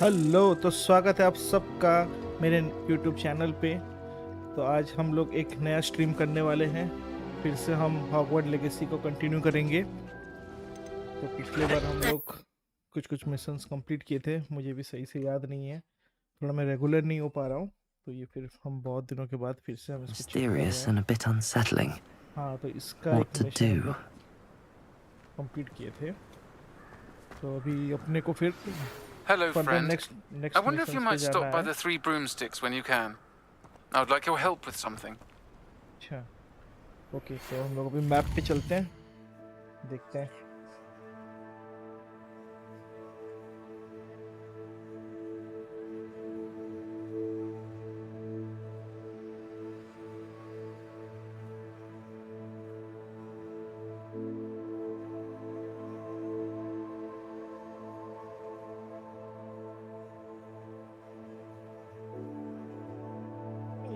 Hello, तो स्वागत है आप सबका मेरे YouTube चैनल पे। तो आज हम लोग एक नया स्ट्रीम करने वाले हैं। फिर से हम हॉगवर्ड लेगेसी को कंटिन्यू करेंगे। तो पिछले बार हम लोग कुछ मिशंस कंप्लीट किए थे, मुझे भी सही से याद नहीं है, थोड़ा मैं रेगुलर नहीं हो पा रहा हूँ। तो ये फिर हम बहुत दिनों के बाद फिर से हम इसको चेक कर रहे Mysterious हैं। and a bit unsettling. हाँ, तो इसका What एक to मिशन हम do? लोग कंप्लीट किए थे। तो अभी अपने को फिर Hello, further friend. I next wonder if you missions पे might जाना stop by है। the Three Broomsticks when you can. I would like your help with something. अच्छा, ओके, तो हम लोग अभी मैप पे चलते हैं, देखते हैं।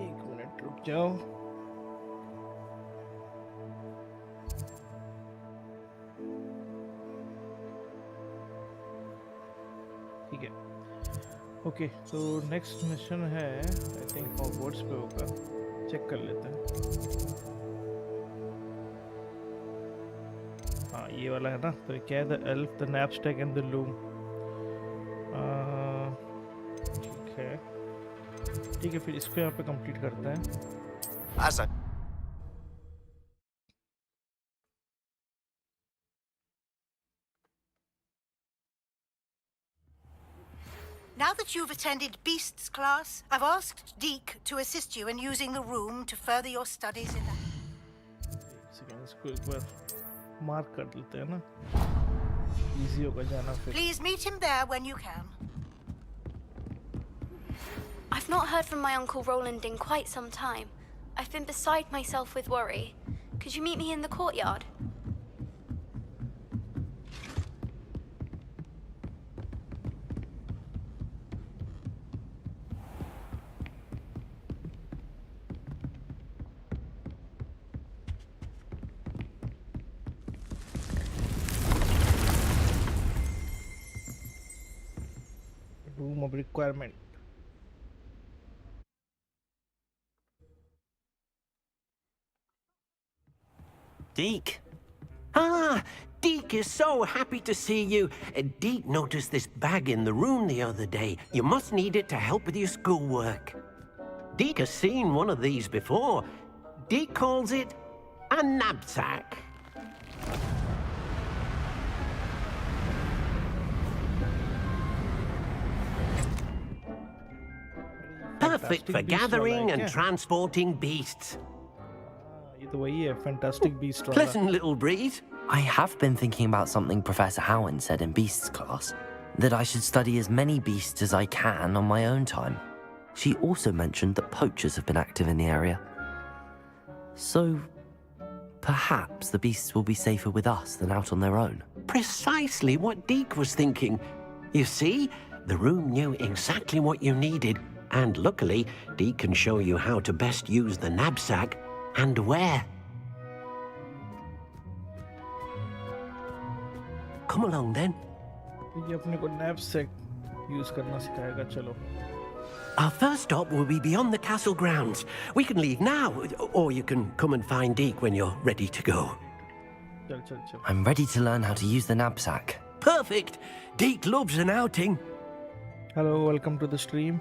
एक मिनट रुक जाओ। ठीक है, ओके, तो नेक्स्ट मिशन है, आई थिंक हॉगवर्ट्स पे होगा। चेक कर लेते हैं। हाँ, ये वाला है ना। तो क्या है, the elf, the knapsack and the loom. ठीक है, फिर इसको यहाँ पे कंप्लीट करते हैं। Now that you've attended Beasts class, I've asked Deke to assist you in using the room to further your studies in that. इसको एक बार मार्क कर लेते हैं ना, इजी होगा जाना फिर। Please meet him there when you can. I've not heard from my Uncle Roland in quite some time. I've been beside myself with worry. Could you meet me in the courtyard? Room of requirement. Deke. Ah, Deke is so happy to see you. Deke noticed this bag in the room the other day. You must need it to help with your schoolwork. Deke has seen one of these before. Deke calls it a knapsack. Perfect for gathering and transporting beasts. ये तो वही है, fantastic beast वाला। Pleasant little breeze. I have been thinking about something Professor Howen said in Beasts class, that I should study as many beasts as I can on my own time. She also mentioned that poachers have been active in the area. So, perhaps the beasts will be safer with us than out on their own. Precisely what Deke was thinking. You see, the room knew exactly what you needed, and luckily, Deke can show you how to best use the knapsack and where. Come along then. ये अपने को knapsack use करना सिखाएगा, चलो। Our first stop will be beyond the castle grounds. We can leave now, or you can come and find Deke when you're ready to go. चल चल चल। I'm ready to learn how to use the knapsack. Perfect! Deke loves an outing. Hello, welcome to the stream.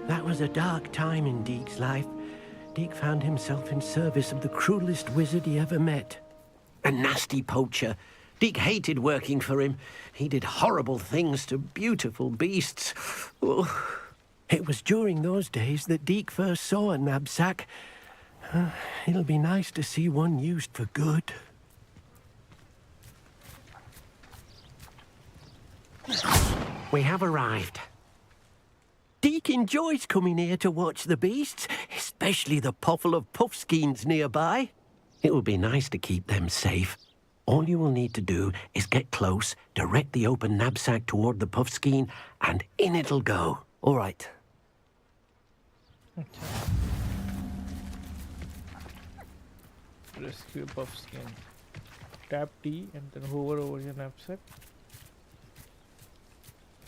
That was a dark time in Deke's life. Deke found himself in service of the cruelest wizard he ever met. A nasty poacher. Deke hated working for him. He did horrible things to beautiful beasts. Oh. It was during those days that Deke first saw a knapsack. It'll be nice to see one used for good. We have arrived. Deke enjoys coming here to watch the beasts, especially the potful of puffskeins nearby. It would be nice to keep them safe. All you will need to do is get close, direct the open knapsack toward the puffskein, and in it'll go. All right. Rescue buff skin. Tap T and then hover over your knapsack.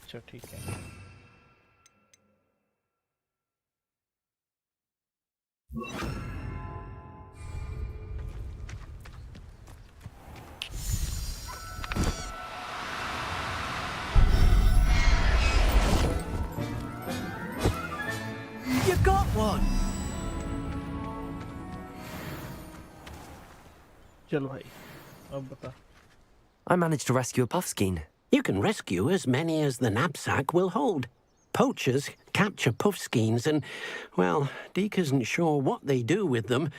अच्छा ठीक है. You got one! चल भाई, अब बता. I managed to rescue a puffskein. You can rescue as many as the knapsack will hold. Poachers capture puffskeins and, well, Deke isn't sure what they do with them.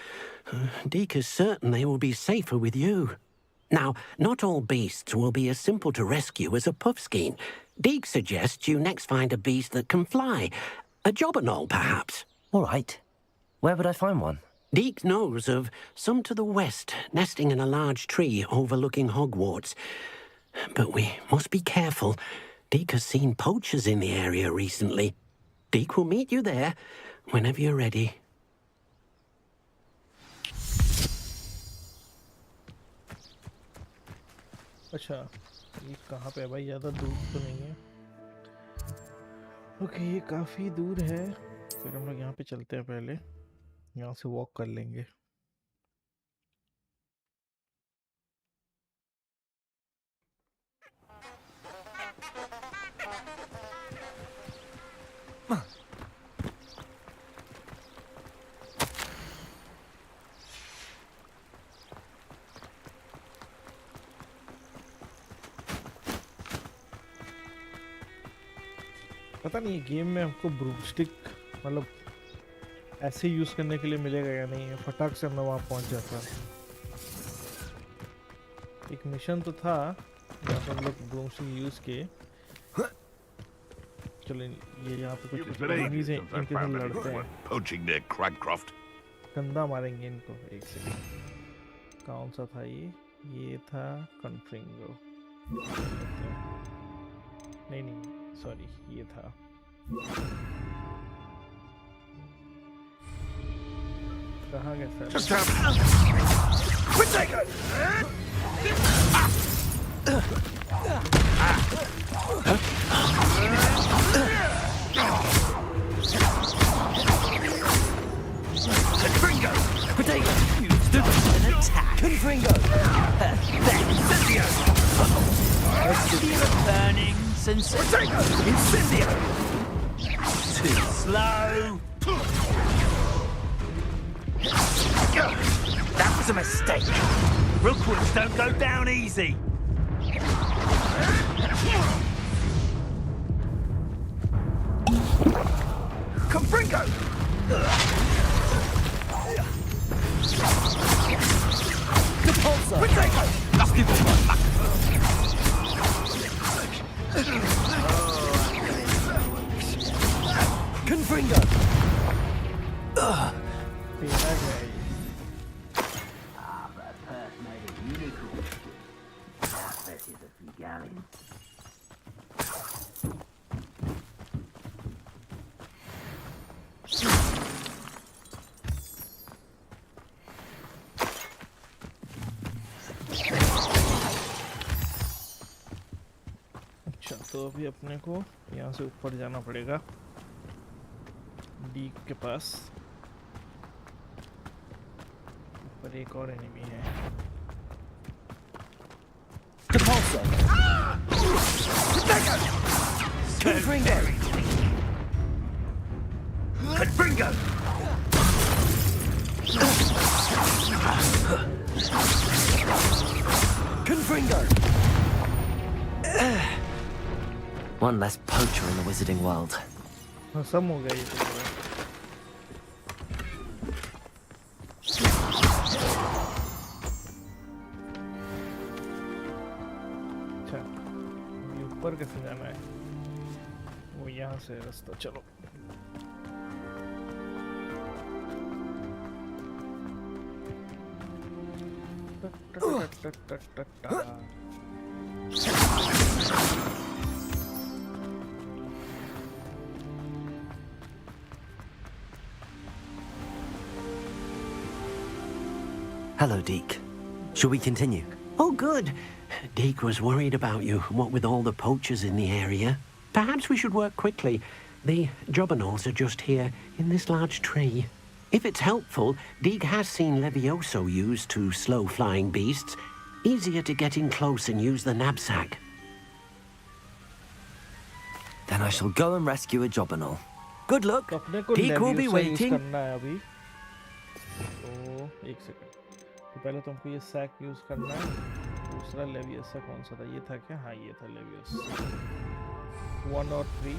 Deke is certain they will be safer with you. Now, not all beasts will be as simple to rescue as a puffskein. Deke suggests you next find a beast that can fly. A jobberknoll, perhaps. All right. Where would I find one? Deke knows of some to the west, nesting in a large tree overlooking Hogwarts. But we must be careful. Deke has seen poachers in the area recently. Deke will meet you there whenever you're ready. अच्छा, ये कहाँ पे है भाई? ज़्यादा दूर तो नहीं है. ओके, ये काफ़ी दूर है. फिर हम लोग यहाँ पे चलते हैं पहले. यहाँ से वॉक कर लेंगे. पता नहीं गेम में हमको ब्रूमस्टिक मतलब ऐसे यूज़ करने के लिए मिलेगा या नहीं. फटाक से मैं वहाँ पहुँच जाता. एक मिशन तो था जहाँ पर हम लोग ब्रूमस्टिक यूज़ किए. चलो ये यहाँ पे कुछ एनिमीज हैं, इनके साथ लड़ते हैं. Poaching near Cragcroft. कंधा मारेंगे इनको. एक सेकंड, कौन सा था ये था कन्फ्रिंगो. नहीं सॉरी, ये था. कहाँ गया Confringo! Potato! You stood up an attack! Confringo! Then Incendio! Feel a burning sensation! Incendio! Too slow! That was a mistake! Rookwoods don't go down easy! Confringo! Potato! Lusty one! Confringo! अच्छा, तो अभी अपने को यहाँ से ऊपर जाना पड़ेगा डीक के पास. ऊपर एक और एनिमी है. Confringo! Confringo! Confringo! One less poacher in the wizarding world. हाँ, सब हो गया ये तो पूरा. अच्छा, ये ऊपर कैसे जाना है? वो यहाँ से रास्ता. चलो. Hello, Deke. Shall we continue? Oh, good. Deke was worried about you, what with all the poachers in the area. Perhaps we should work quickly. The jobberknolls are just here, in this large tree. If it's helpful, Deke has seen Levioso used to slow flying beasts. Easier to get in close and use the knapsack. Then I shall go and rescue a jobberknoll. Good luck. तो अपने को Deke will be Leviosa use waiting. करना है अभी। तो एक second. तो पहले तो हमको ये सैक यूज करना है। दूसरा लेवियोसा कौन सा था? ये था क्या? हाँ ये था लेवियोसा। 1 और 3।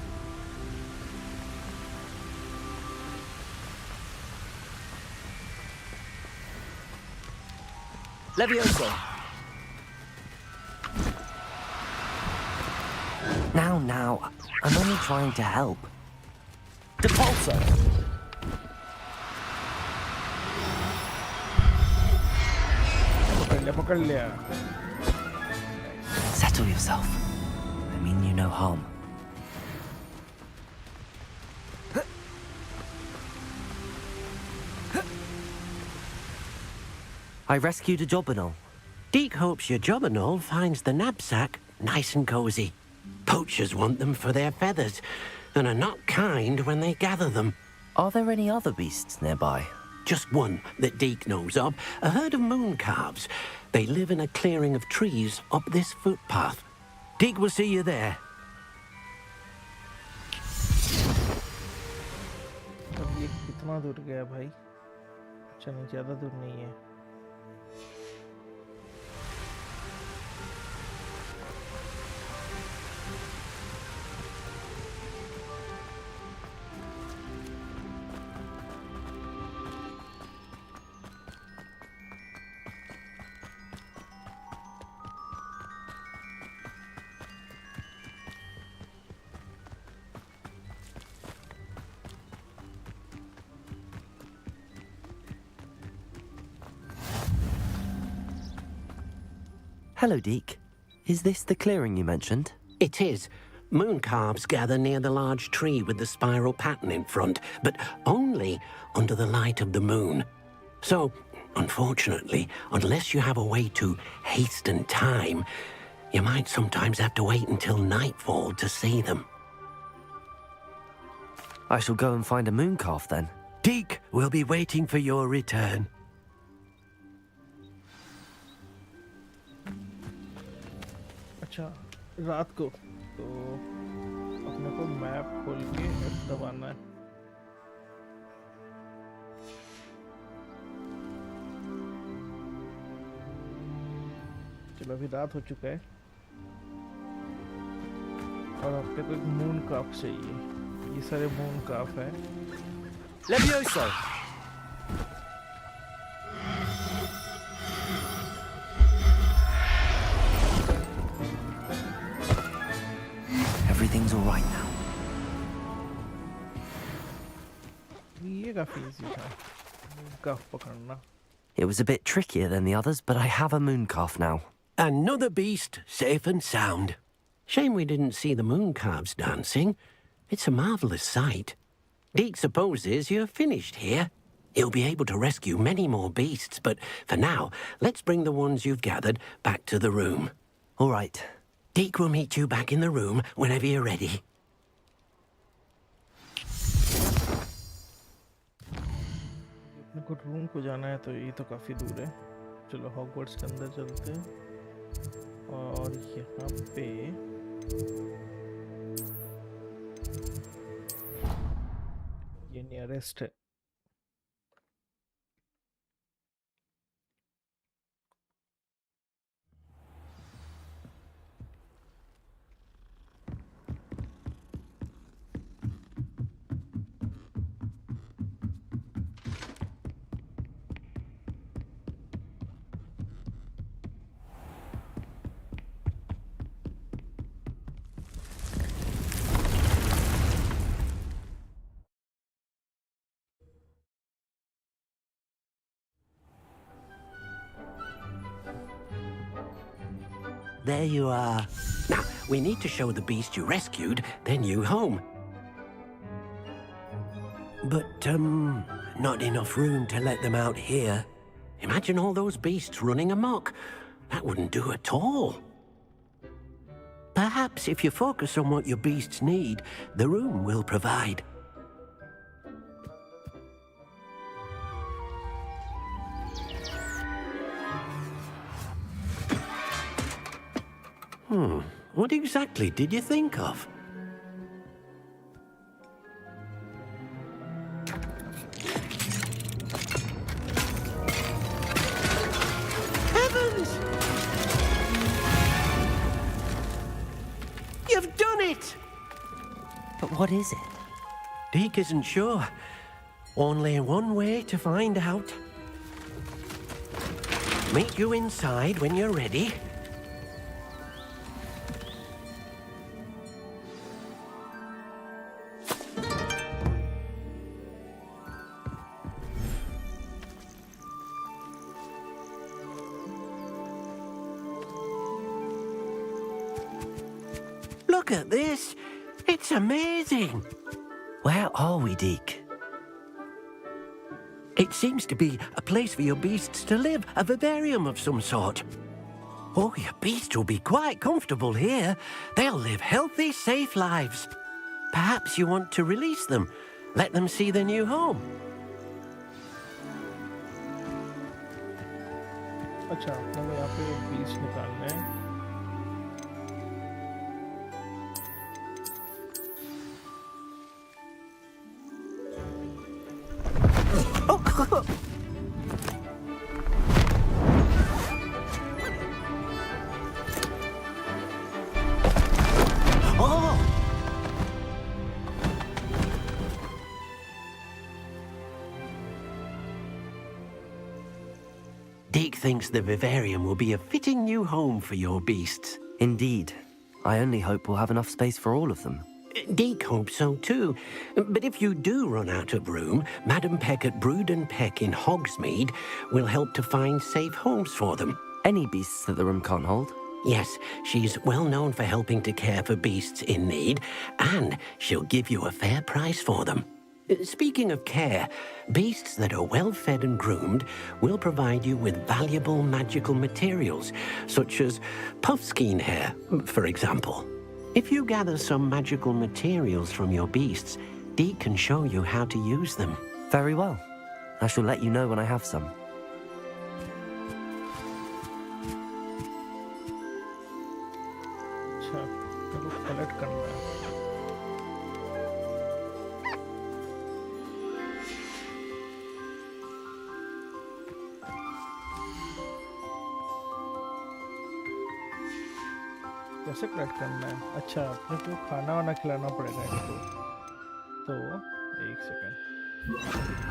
Levioso. Now. I'm only trying to help. Depulso. पकड़ लिया। Settle yourself. I mean you no harm. I rescued a jobberknoll. Deke hopes your jobberknoll finds the knapsack nice and cozy. Poachers want them for their feathers, and are not kind when they gather them. Are there any other beasts nearby? Just one that Deke knows of, a herd of moon calves. They live in a clearing of trees up this footpath. Deke will see you there. अब ये कितना दूर गया भाई? अच्छा नहीं, ज़्यादा दूर नहीं है। Hello, Deke. Is this the clearing you mentioned? It is. Moon calves gather near the large tree with the spiral pattern in front, but only under the light of the moon. So, unfortunately, unless you have a way to hasten time, you might sometimes have to wait until nightfall to see them. I shall go and find a moon calf then. Deke will be waiting for your return. अच्छा रात को तो अपने को map खोल के F दबाना है। चलो अभी रात हो चुका है और अपने को एक मून काफ चाहिए। ये सारे मून काफ है। Levioso! Everything's all right now. ये काफी इजी था मून काफ पकड़ना। It was a bit trickier than the others, but I have a moon calf now. Another beast, safe and sound. Shame we didn't see the moon calves dancing. It's a marvelous sight. Deke supposes you're finished here. He'll be able to rescue many more beasts, but for now, let's bring the ones you've gathered back to the room. All right. Deke will meet you back in the room whenever you're ready. अपने को room को जाना है तो ये तो काफी दूर है। चलो हॉगवर्ट्स के अंदर चलते हैं और यहाँ पे ये नियरेस्ट है। there you are. Now, we need to show the beast you rescued their new home. But, not enough room to let them out here. Imagine all those beasts running amok. That wouldn't do at all. Perhaps if you focus on what your beasts need, the room will provide. What exactly did you think of? Heavens! You've done it! But what is it? Deke isn't sure. Only one way to find out. Meet you inside when you're ready. Look at this. It's amazing. Where are we, Deke? It seems to be a place for your beasts to live, a vivarium of some sort. Oh, your beasts will be quite comfortable here. They'll live healthy, safe lives. Perhaps you want to release them, let them see their new home. अच्छा अपने को यहाँ पे बीज निकालने हैं Deke thinks the vivarium will be a fitting new home for your beasts. Indeed. I only hope we'll have enough space for all of them. Deke hopes so too. But if you do run out of room, Madam Peck at Brood and Peck in Hogsmeade will help to find safe homes for them. Any beasts that the room can't hold? Yes, she's well known for helping to care for beasts in need, and she'll give you a fair price for them. Speaking of care, beasts that are well fed and groomed will provide you with valuable magical materials, such as puffskein hair, for example. If you gather some magical materials from your beasts, Deke can show you how to use them. Very well. I shall let you know when I have some. अच्छा मेरे को collect करना है कैसे collect करना है अच्छा अपने को खाना वाना खिलाना पड़ेगा इनको तो एक सेकंड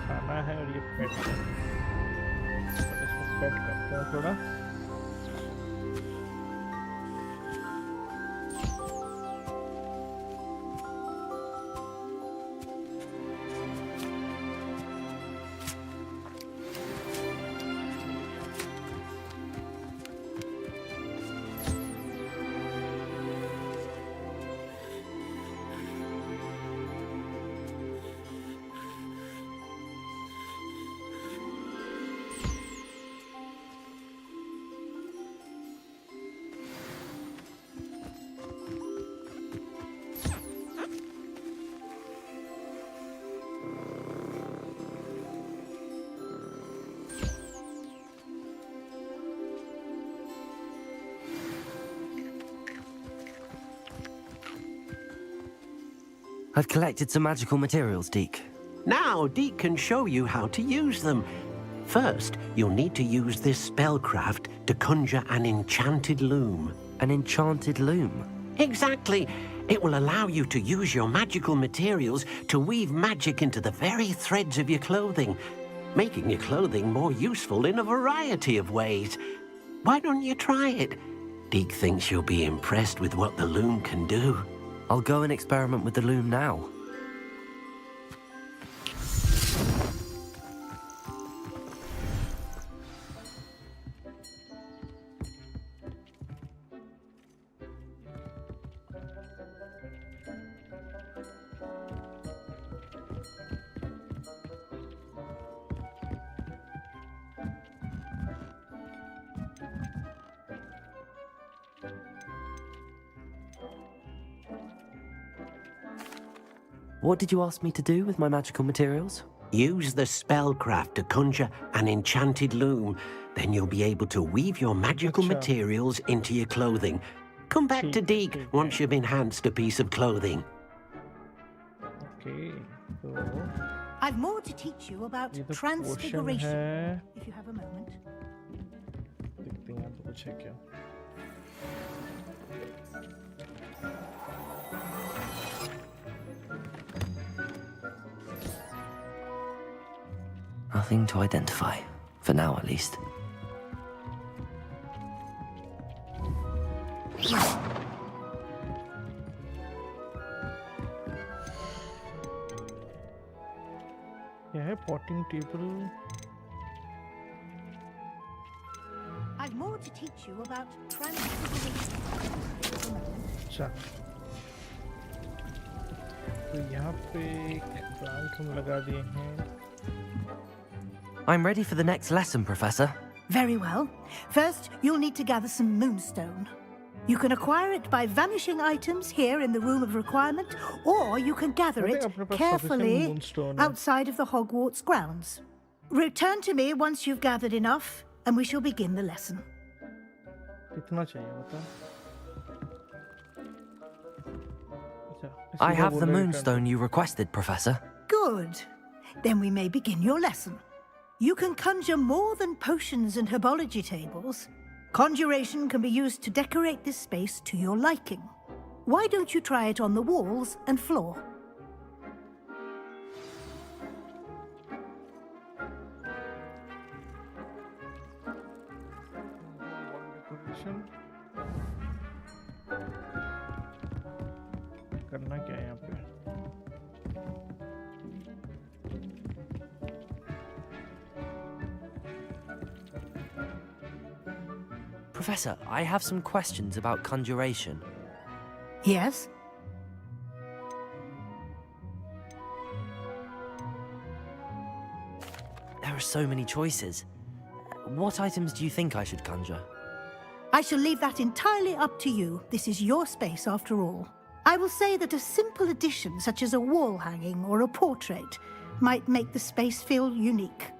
खाना है और ये पेट है तो इसको पेट करते हैं थोड़ा I've collected some magical materials, Deke. Now, Deke can show you how to use them. First, you'll need to use this spellcraft to conjure an enchanted loom. An enchanted loom? Exactly. It will allow you to use your magical materials to weave magic into the very threads of your clothing, making your clothing more useful in a variety of ways. Why don't you try it? Deke thinks you'll be impressed with what the loom can do. I'll go and experiment with the loom now. What did you ask me to do with my magical materials? Use the spellcraft to conjure an enchanted loom. Then you'll be able to weave your magical Acha. materials into your clothing. Come back to Deke once you've enhanced a piece of clothing. Okay, तो I've more to teach you about ये तो transfiguration. पोशन है. If you have a moment. देखते हैं यहाँ पे कुछ है क्या. Nothing to identify, for now at least. क्या है potting table? I've more to teach you about transfiguration. अच्छा. तो यहाँ पे एक प्लांट हम लगा दिए हैं. I'm ready for the next lesson, Professor. Very well. First, you'll need to gather some moonstone. You can acquire it by vanishing items here in the room of requirement, or you can gather I think it अपने पास carefully sufficient moonstone है. outside of the Hogwarts grounds. Return to me once you've gathered enough, and we shall begin the lesson. कितना चाहिए बता. अच्छा. I इसी have को the बोलो moonstone you requested, Professor. Good. Then we may begin your lesson. You can conjure more than potions and herbology tables. Conjuration can be used to decorate this space to your liking. Why don't you try it on the walls and floor? Decoration. करना क्या है यहाँ पे? Professor, I have some questions about conjuration. Yes? There are so many choices. What items do you think I should conjure? I shall leave that entirely up to you. This is your space after all. I will say that a simple addition such as a wall hanging or a portrait might make the space feel unique.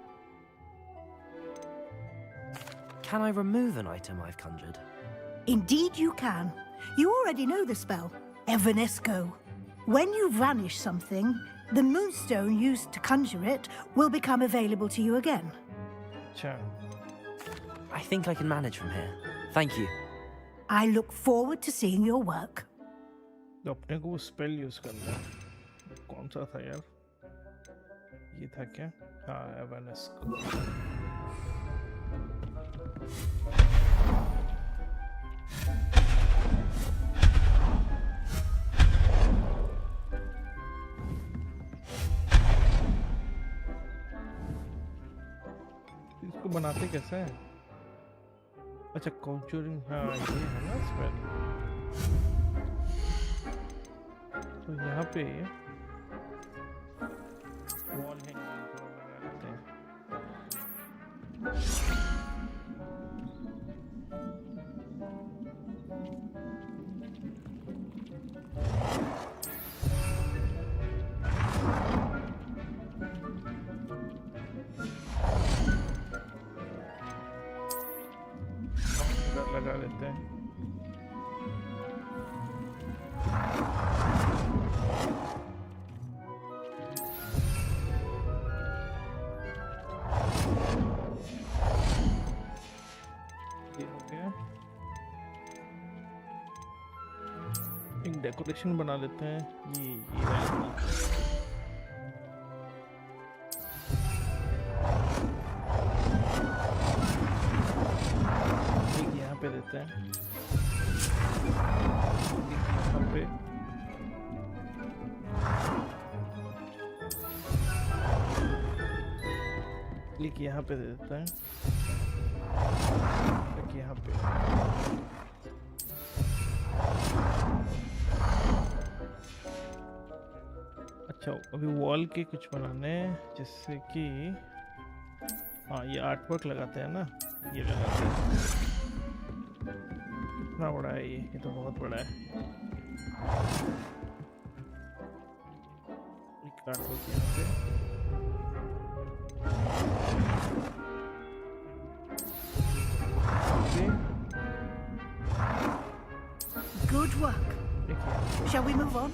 Can I remove an item I've conjured? Indeed you can. You already know the spell, Evanesco. When you vanish something, the moonstone used to conjure it will become available to you again. अच्छा. I think I can manage from here. Thank you. I look forward to seeing your work. तो अपने को वो spell use करना है. कौन सा था यार? ये था क्या? हाँ, एवानेस्को. इसको बनाते कैसे हैं? अच्छा, कॉन्जूरिंग. हाँ, ये है ना स्पेल. तो यहाँ पे वॉल हैंगिंग को लगा देते हैं. लगा देते हैं. ये हो गया. एक डेकोरेशन बना लेते हैं. ये वाली. यहाँ पे देते हैं. यहाँ पे क्लिक यहाँ पे दे देते हैं. क्लिक यहाँ पे. अच्छा, अभी वॉल के कुछ बनाने हैं, जिससे कि हाँ, ये आर्ट वर्क लगाते हैं ना. ये लगाते हैं. कितना बड़ा है ये तो बहुत बड़ा है. स्टार्ट होती है यहाँ पे। Good work. देखिए Shall we move on?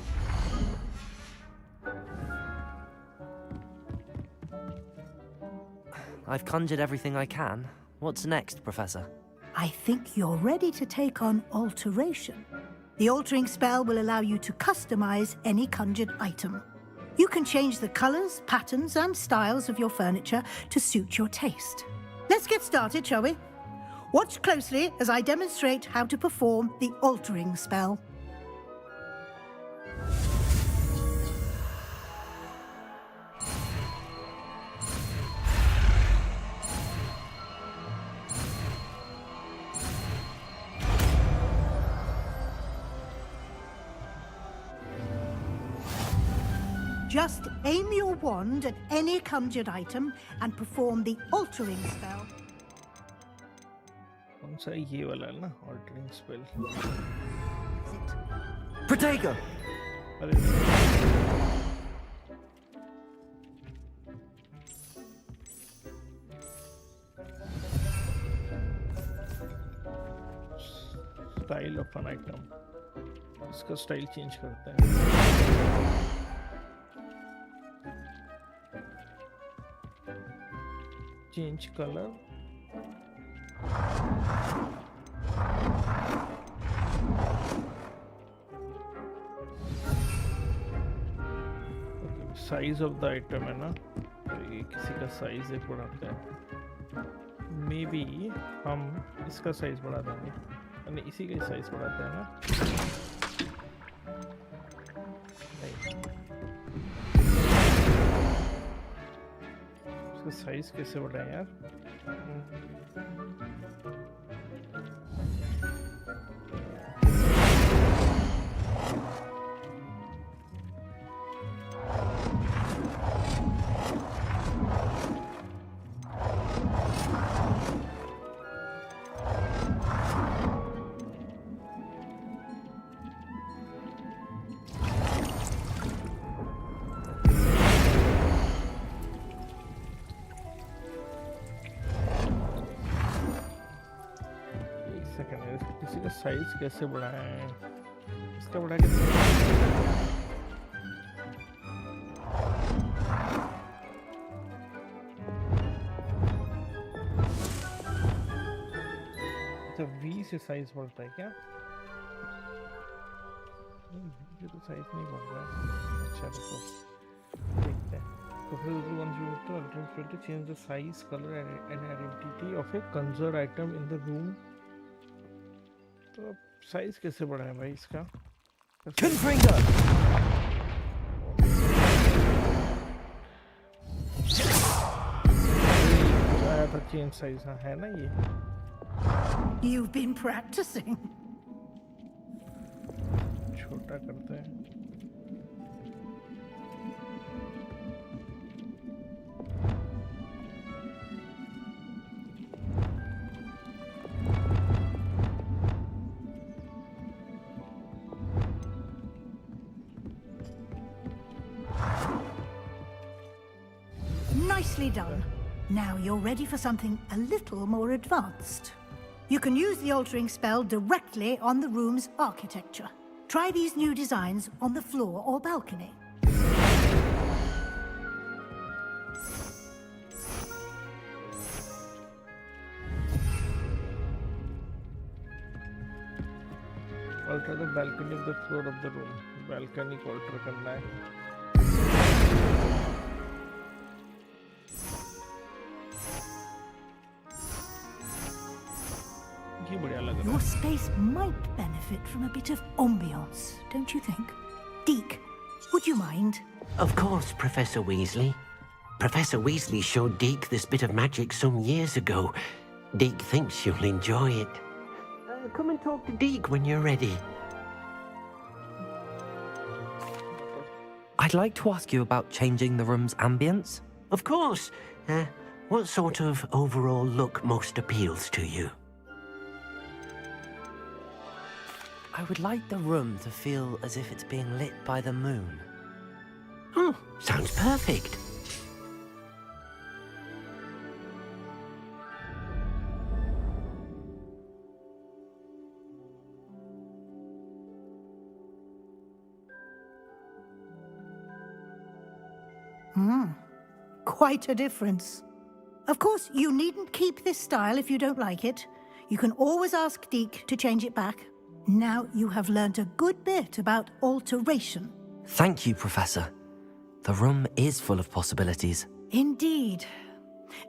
I've conjured everything I can. What's next, Professor? I think you're ready to take on alteration. The altering spell will allow you to customize any conjured item. You can change the colors, patterns, and styles of your furniture to suit your taste. Let's get started, shall we? Watch closely as I demonstrate how to perform the altering spell. Just aim your wand at any conjured item and perform the altering spell. कौन सा ये वाला है ना altering spell? Is it? Protego! अरे style of an item, इसका style change करते हैं। Change colour, size of the item है ना, तो ये किसी का साइज एक बढ़ाते हैं। मे बी हम इसका साइज बढ़ा देंगे, यानी इसी का साइज बढ़ाते हैं ना। नहीं, इसका साइज कैसे बढ़ाएं यार? किसी का साइज कैसे बढ़ाएं? इसका बढ़ा के अच्छा V से साइज बढ़ता है क्या? ये तो साइज नहीं बढ़ रहा है। अच्छा देखो देखते हैं। Professor wants you to alter to change the size, color and identity of a conjured item in the room. तो साइज कैसे बढ़ाएं भाई इसका? Confringo! आया था चेंज साइज, हाँ है ना ये। You've been practicing. छोटा करते हैं। Nicely done. Now you're ready for something a little more advanced. You can use the altering spell directly on the room's architecture. Try these new designs on the floor or balcony. Alter the balcony of the floor of the room. Balcony को alter करना है। ये बढ़िया लग रहा Your है। space might benefit from a bit of ambiance, don't you think? Deke, would you mind? Of course, Professor Weasley. Professor Weasley showed Deke this bit of magic some years ago. Deke thinks you'll enjoy it. Come and talk to Deke when you're ready. I'd like to ask you about changing the room's ambience. Of course. What sort of overall look most appeals to you? I would like the room to feel as if it's being lit by the moon. Oh, sounds perfect. Quite a difference. Of course, you needn't keep this style if you don't like it. You can always ask Deke to change it back. Now you have learned a good bit about alteration. Thank you, Professor. The room is full of possibilities. Indeed.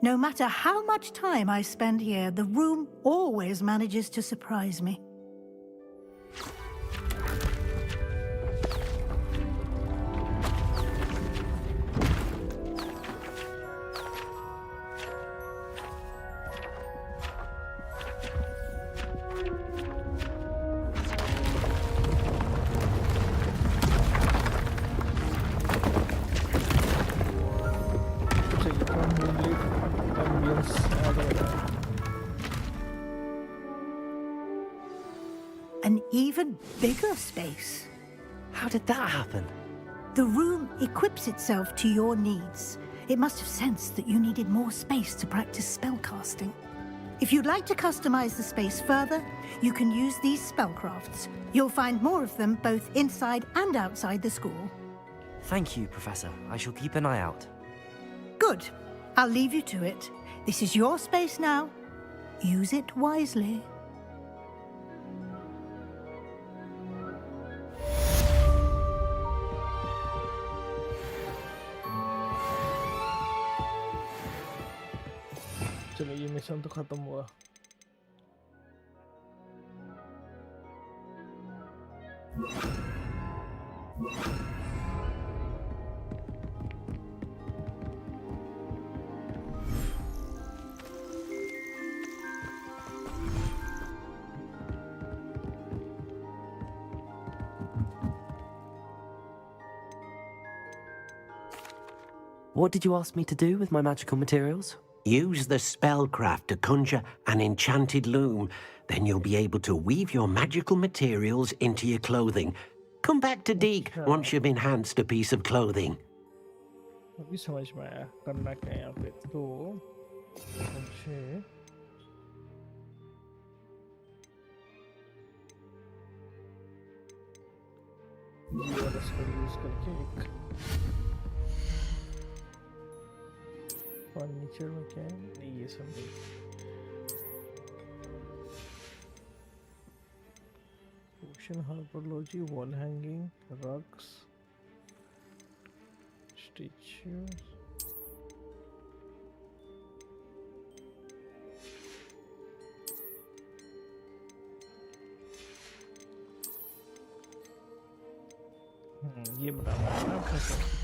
No matter how much time I spend here, the room always manages to surprise me. An even bigger space. How did that happen? The room equips itself to your needs. It must have sensed that you needed more space to practice spellcasting. If you'd like to customize the space further, you can use these spellcrafts. You'll find more of them both inside and outside the school. Thank you, Professor. I shall keep an eye out. Good. I'll leave you to it. This is your space now. Use it wisely. चलो ये mission तो खत्म हुआ। What did you ask me to do with my magical materials? Use the spellcraft to conjure an enchanted loom. Then you'll be able to weave your magical materials into your clothing. Come back to Deke once you've enhanced a piece of clothing. अभी समझ में आया करना क्या है यहाँ पे। तो मुझे ये वाला स्पेल यूज करके एक फर्नीचर में क्या है, नहीं ये सब नहीं। ओशन हार्पोलॉजी, वॉल हैंगिंग, रग्स, स्टिचेस, ये बनाना है ना अपने को।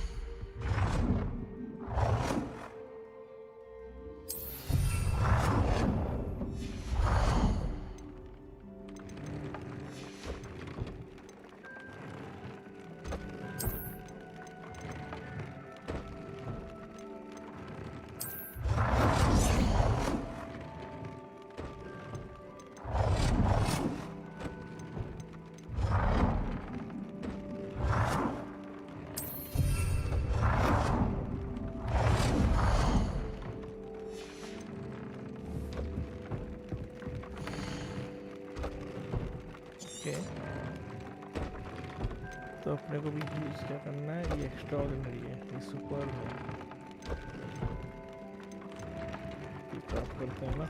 तो अपने को भी यूज क्या करना है, ये एक्स्ट्रा ऑर्डिनरी है, ये सुपर है, ये प्राप्त करते हैं ना।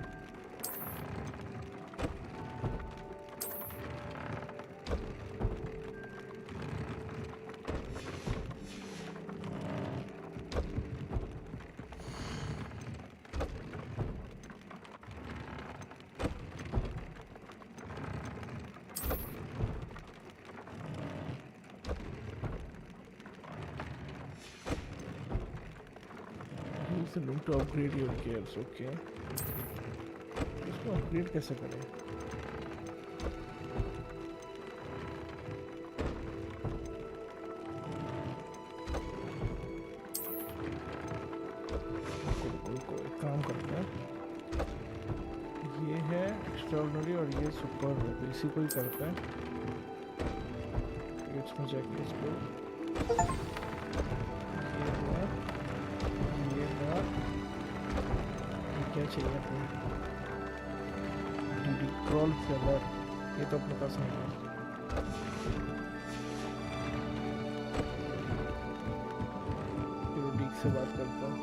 the loom to upgrade your gears, okay. इसको अपग्रेड कैसे करें? एक काम करते हैं, ये है एक्स्ट्राऑर्डिनरी और ये सुपर है, तो इसी को ही करते हैं। 8 में जाके इसको ये क्या चाहिए आपको? डीडी क्रॉल सर्वर, ये तो अपने पास नहीं है। से बात करता हूँ।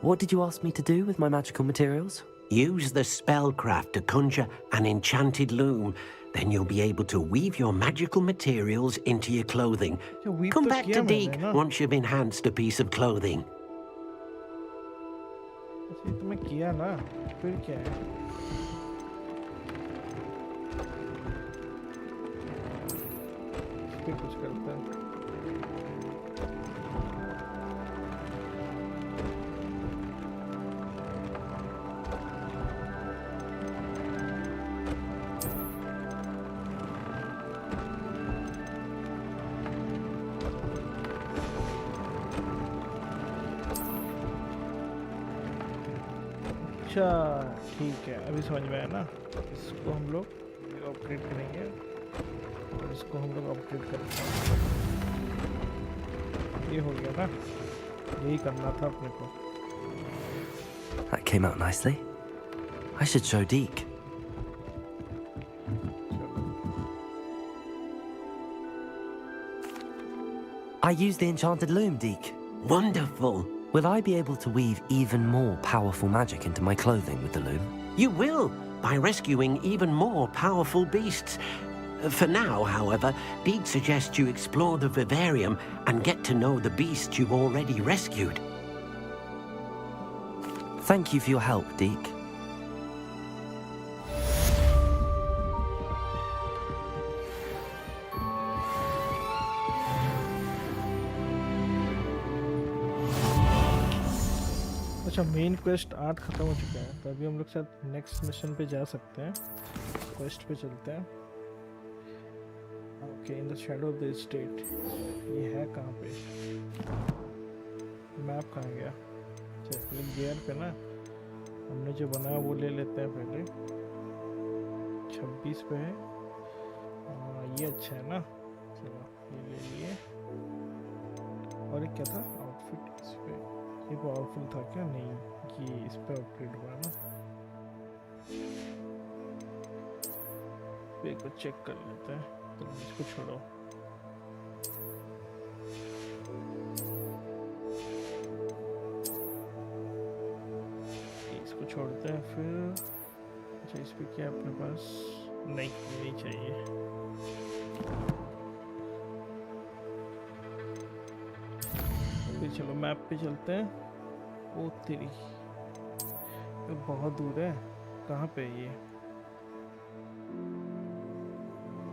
What did you ask me to do with my magical materials? Use the spellcraft to conjure an enchanted loom. Then you'll be able to weave your magical materials into your clothing. Come back to Deke once you've enhanced a piece of clothing. ये तो मैं किया ना, फिर क्या है? फिर कुछ करता है। अच्छा ठीक है, अभी समझ में आया ना। इसको हम लोग अपग्रेड करेंगे और इसको हम लोग अपग्रेड करेंगे। ये हो गया ना, यही करना था अपने को। That came out nicely. I should show Deke. I used the enchanted loom, Deke. Wonderful. Will I be able to weave even more powerful magic into my clothing with the loom? You will, by rescuing even more powerful beasts. For now, however, Deke suggests you explore the vivarium and get to know the beasts you've already rescued. Thank you for your help, Deke. अच्छा, main quest 8 खत्म हो चुका है, तो अभी हम लोग शायद नेक्स्ट मिशन पे जा सकते हैं। क्वेस्ट पे चलते हैं। Okay, in the shadow of the state, ये है कहाँ पे? मैप कहाँ गया? चलिए गियर पे ना हमने जो बनाया वो ले लेते हैं पहले। 26 पे है। ये अच्छा है ना, चलो ये ले लिए। और एक क्या था? आउटफिट। इस पे ये पावरफुल था क्या? नहीं, ये इस पे अपग्रेड हुआ ना। एक बार चेक कर लेते हैं। तो इसको छोड़ो, इसको छोड़ते हैं फिर। अच्छा, इस पे क्या है अपने पास? नहीं चाहिए। फिर चलो मैप पे चलते हैं। ओ तेरी, ये बहुत दूर है। कहाँ पे है ये?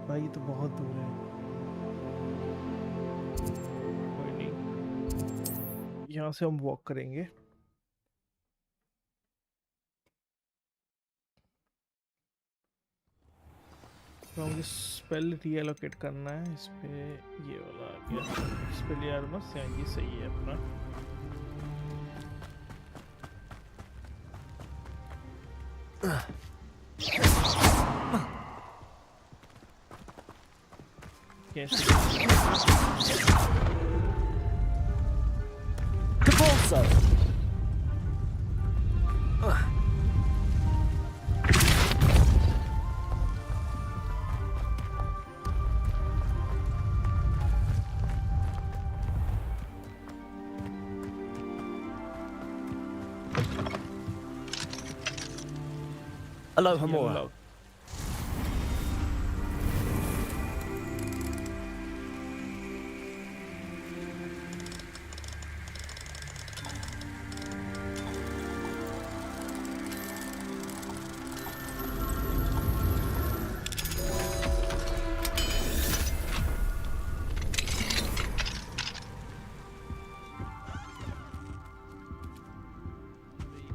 भाई ये तो बहुत दूर है। कोई नहीं, यहाँ से हम वॉक करेंगे। तो मुझे स्पेल रीएलोकेट करना है। इस पे ये वाला आ गया, स्पेल यार बस ये सही है अपना। GeForce! Aloha Mora.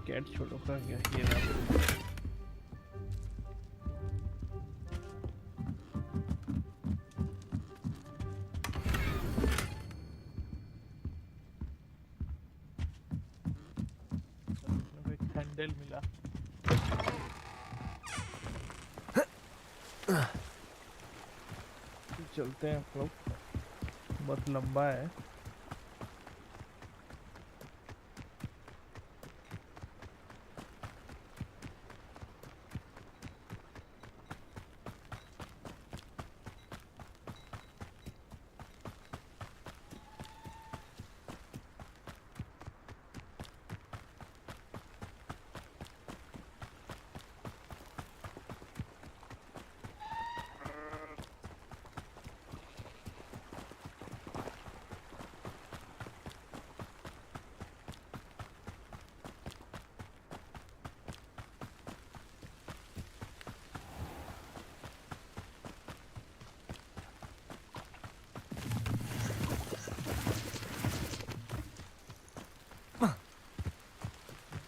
कैट छोड़ो का गया ये ना। हैंडल मिला। चलते हैं हम लोग। बहुत लंबा है।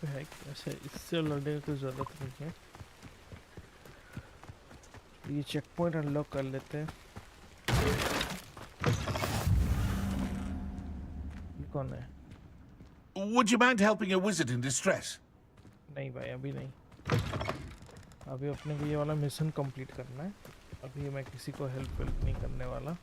है ऐसे इससे लड़ने की ज़रूरत नहीं है। ये चेक पॉइंट अनलॉक कर लेते हैं। ये कौन है? Would you mind helping a wizard in distress? नहीं भाई अभी नहीं, अभी अपने को ये वाला मिशन कंप्लीट करना है। अभी मैं किसी को हेल्प नहीं करने वाला।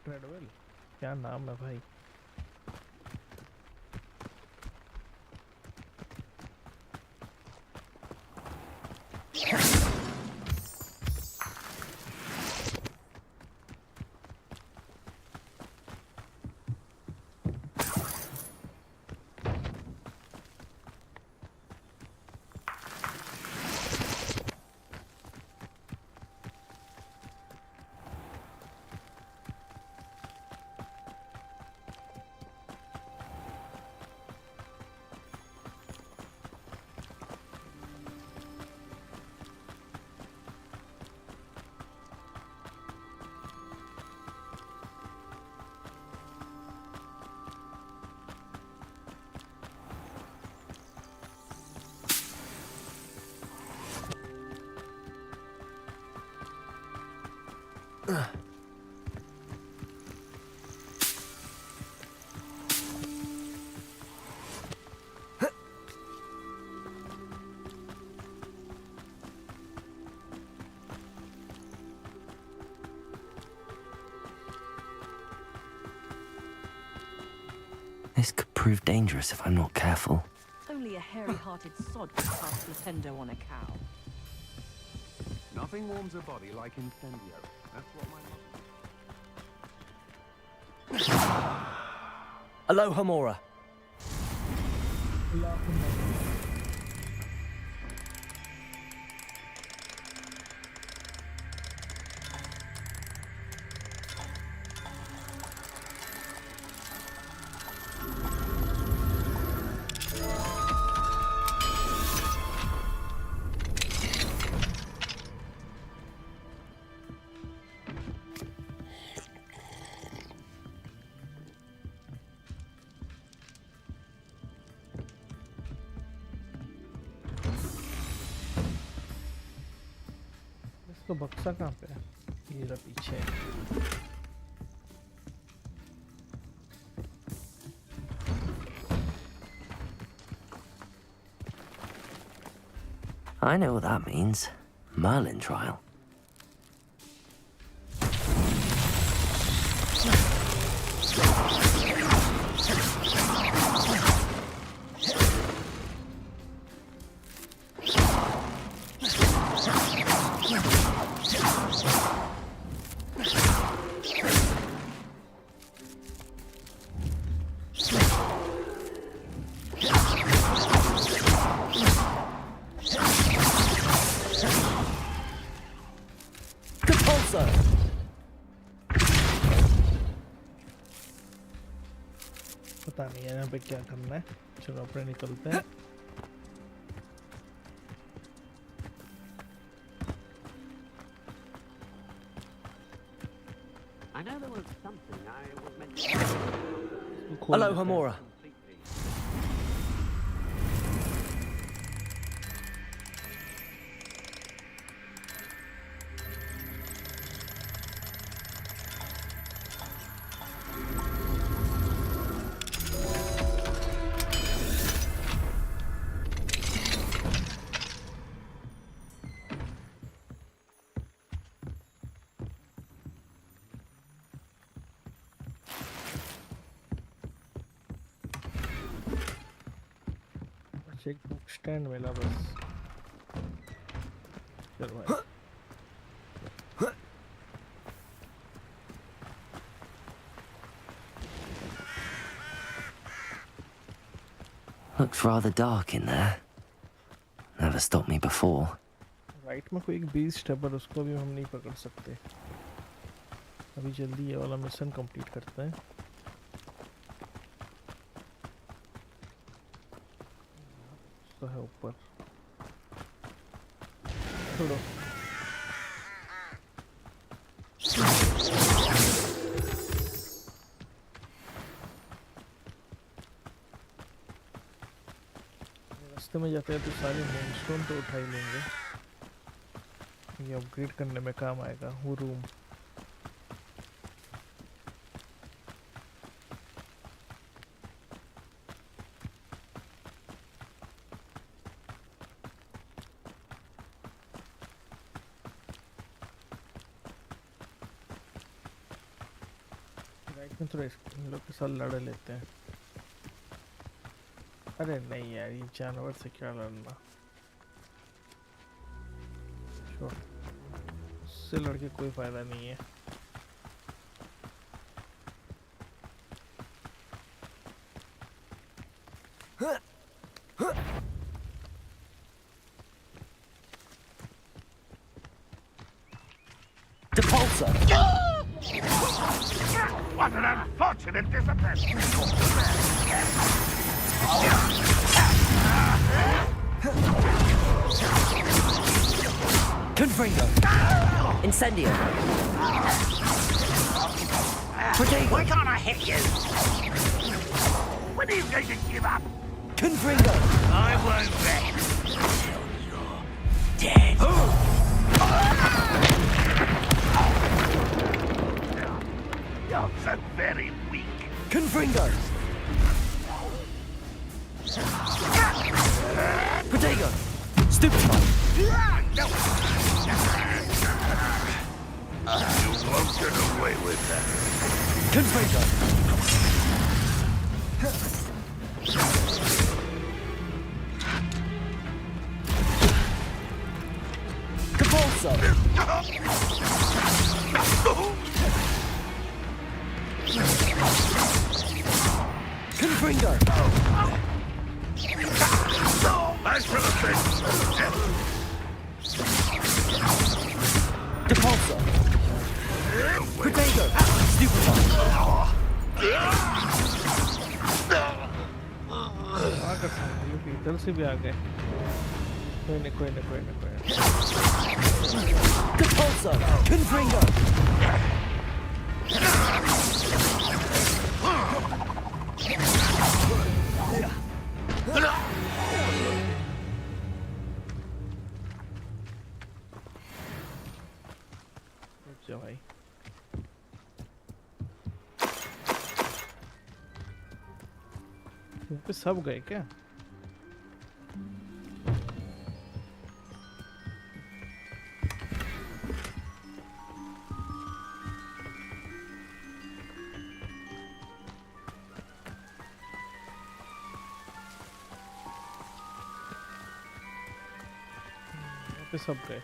ट्रेडवेल क्या नाम है भाई? This could prove dangerous if I'm not careful. Only a hairy-hearted sod can cast Nintendo on a cow. Nothing warms a body like incendio. That's what my... Aloha Mora. तो बक्सा कहाँ पे है? ये रहा पीछे। I know what that means. Merlin trial. पता नहीं है यहाँ पे क्या करना है। चलो अपने निकलते हैं। I know there was something I was meant to... Aloha Mora. एक बुक स्टैंड मिला बस। चलो भाई। Looks rather dark in there. Never stopped me before. Right में कोई एक बीस्ट है पर उसको भी हम नहीं पकड़ सकते। अभी जल्दी ये वाला मिशन कंप्लीट करते हैं। तो है ऊपर। छोड़ो। रास्ते में जाते हैं तो सारे मूनस्टोन तो उठा ही लेंगे। ये अपग्रेड करने में काम आएगा वो रूम। राइट में थोड़ा इन लोग के साथ लड़ लेते हैं। अरे नहीं यार, ये जानवर से क्या लड़ना। उससे लड़के कोई फायदा नहीं है। What an unfortunate disappointment! Confringo! Incendio! Potato! Why can't I hit you? When are you going to give up? Confringo! I won't rest until you're dead. You're so very weak. Confringo! Potato! Stupefy! No. You won't get away with that. Confringo! Capulso! Confringo! I should have been. Capulso! Potato! Stupefy! इधर से भी आ गए। कोई नहीं, कोई नहीं, कोई नहीं, कोई नहीं। Capulso! Confringo! जा भाई। यहाँ पे सब गए क्या? यहाँ पे सब गए।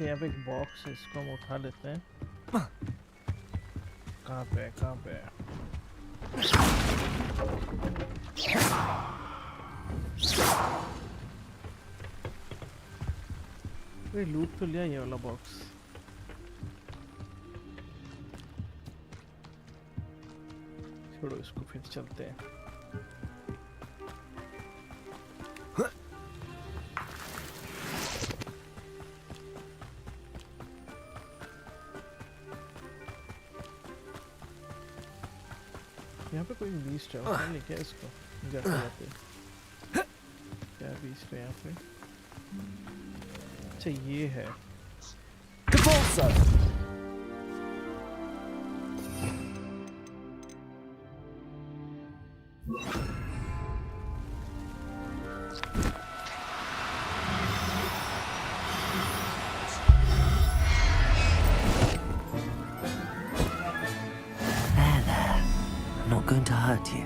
यहाँ पे एक बॉक्स है, इसको हम उठा लेते हैं। कहाँ पे है, कहाँ पे है? ये लूट तो लिया ये वाला बॉक्स। छोड़ो इसको, फिर चलते हैं। यहाँ पे कोई बीस्ट है, उठा ले क्या इसको? जाते जाते क्या बीस्ट है यहाँ पे? अच्छा ये है। Capulso! to hurt you.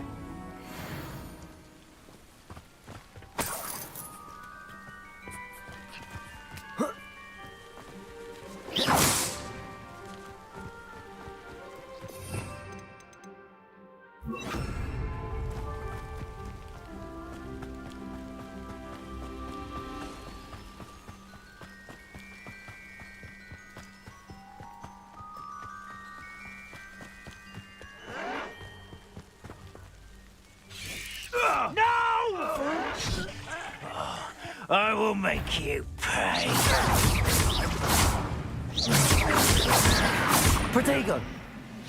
I will make you pay. Poseidon!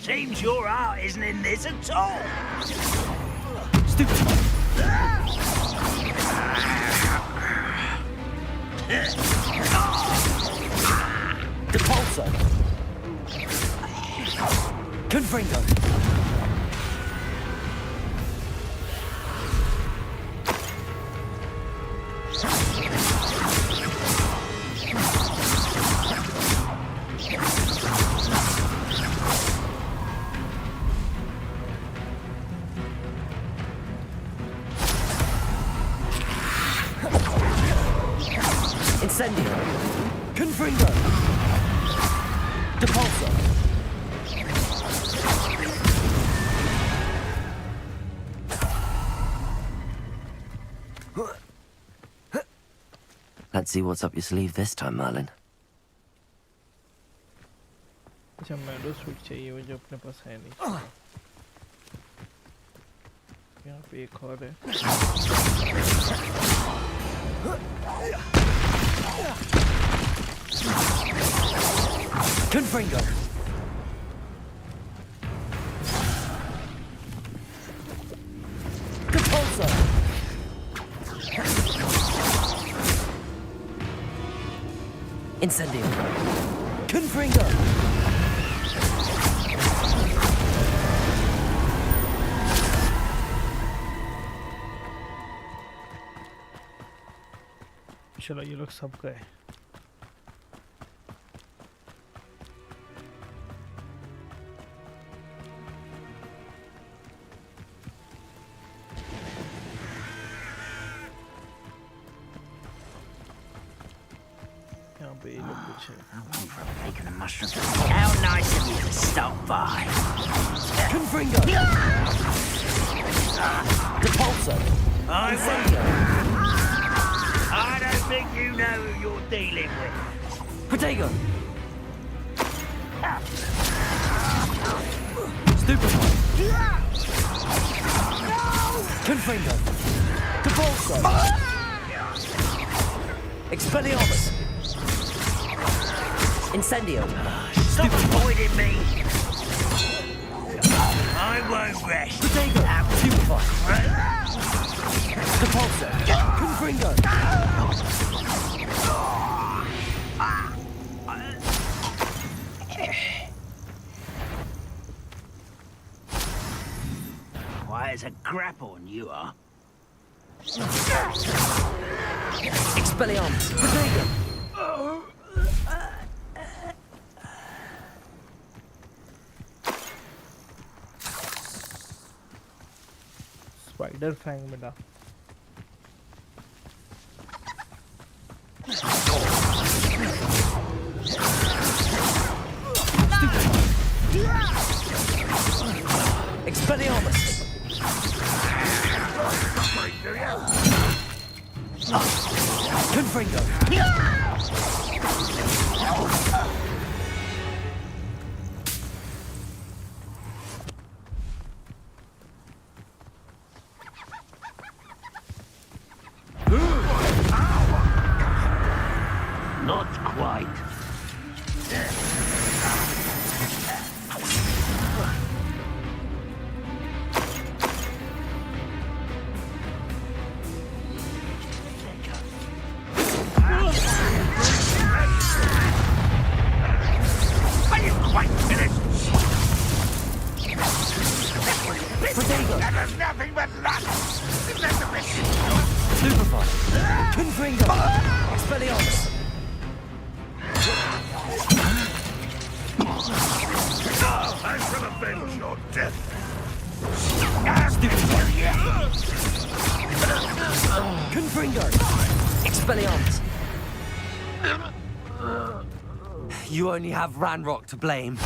Seems your heart isn't in this at all. Stupid! Depulso! Confringo! Incendio! Confringo! Depulso! Let's see what's up your sleeve this time, Merlin. अच्छा मैडो switch चाहिए वो जो अपने पास है नहीं यहाँ पे एक और है Confringo! Depulso! Incendio! Confringo! चलो ये लोग सब गए यहाँ पे ये लोग कुछ है Taking a mushroom. How nice of you to stop by. Confringo! Depulso! I don't think you know who you're dealing with. Potato! Stupefy! Confringo! Depulso! Expelliarmus! Incendio! Stop avoiding me. I won't rest. Potato! Stupefy! Depulso! Confringo! Why, it's a grapple, you are. Expelliarmus! Potato! Spider fang मिला Expelliarmus! Confringo! Not quite. That was nothing but luck. Let the rest. Stupefy! Confringo! Expelliarmus! I shall avenge your death. Confringo! Expelliarmus! You only have Ranrock to blame.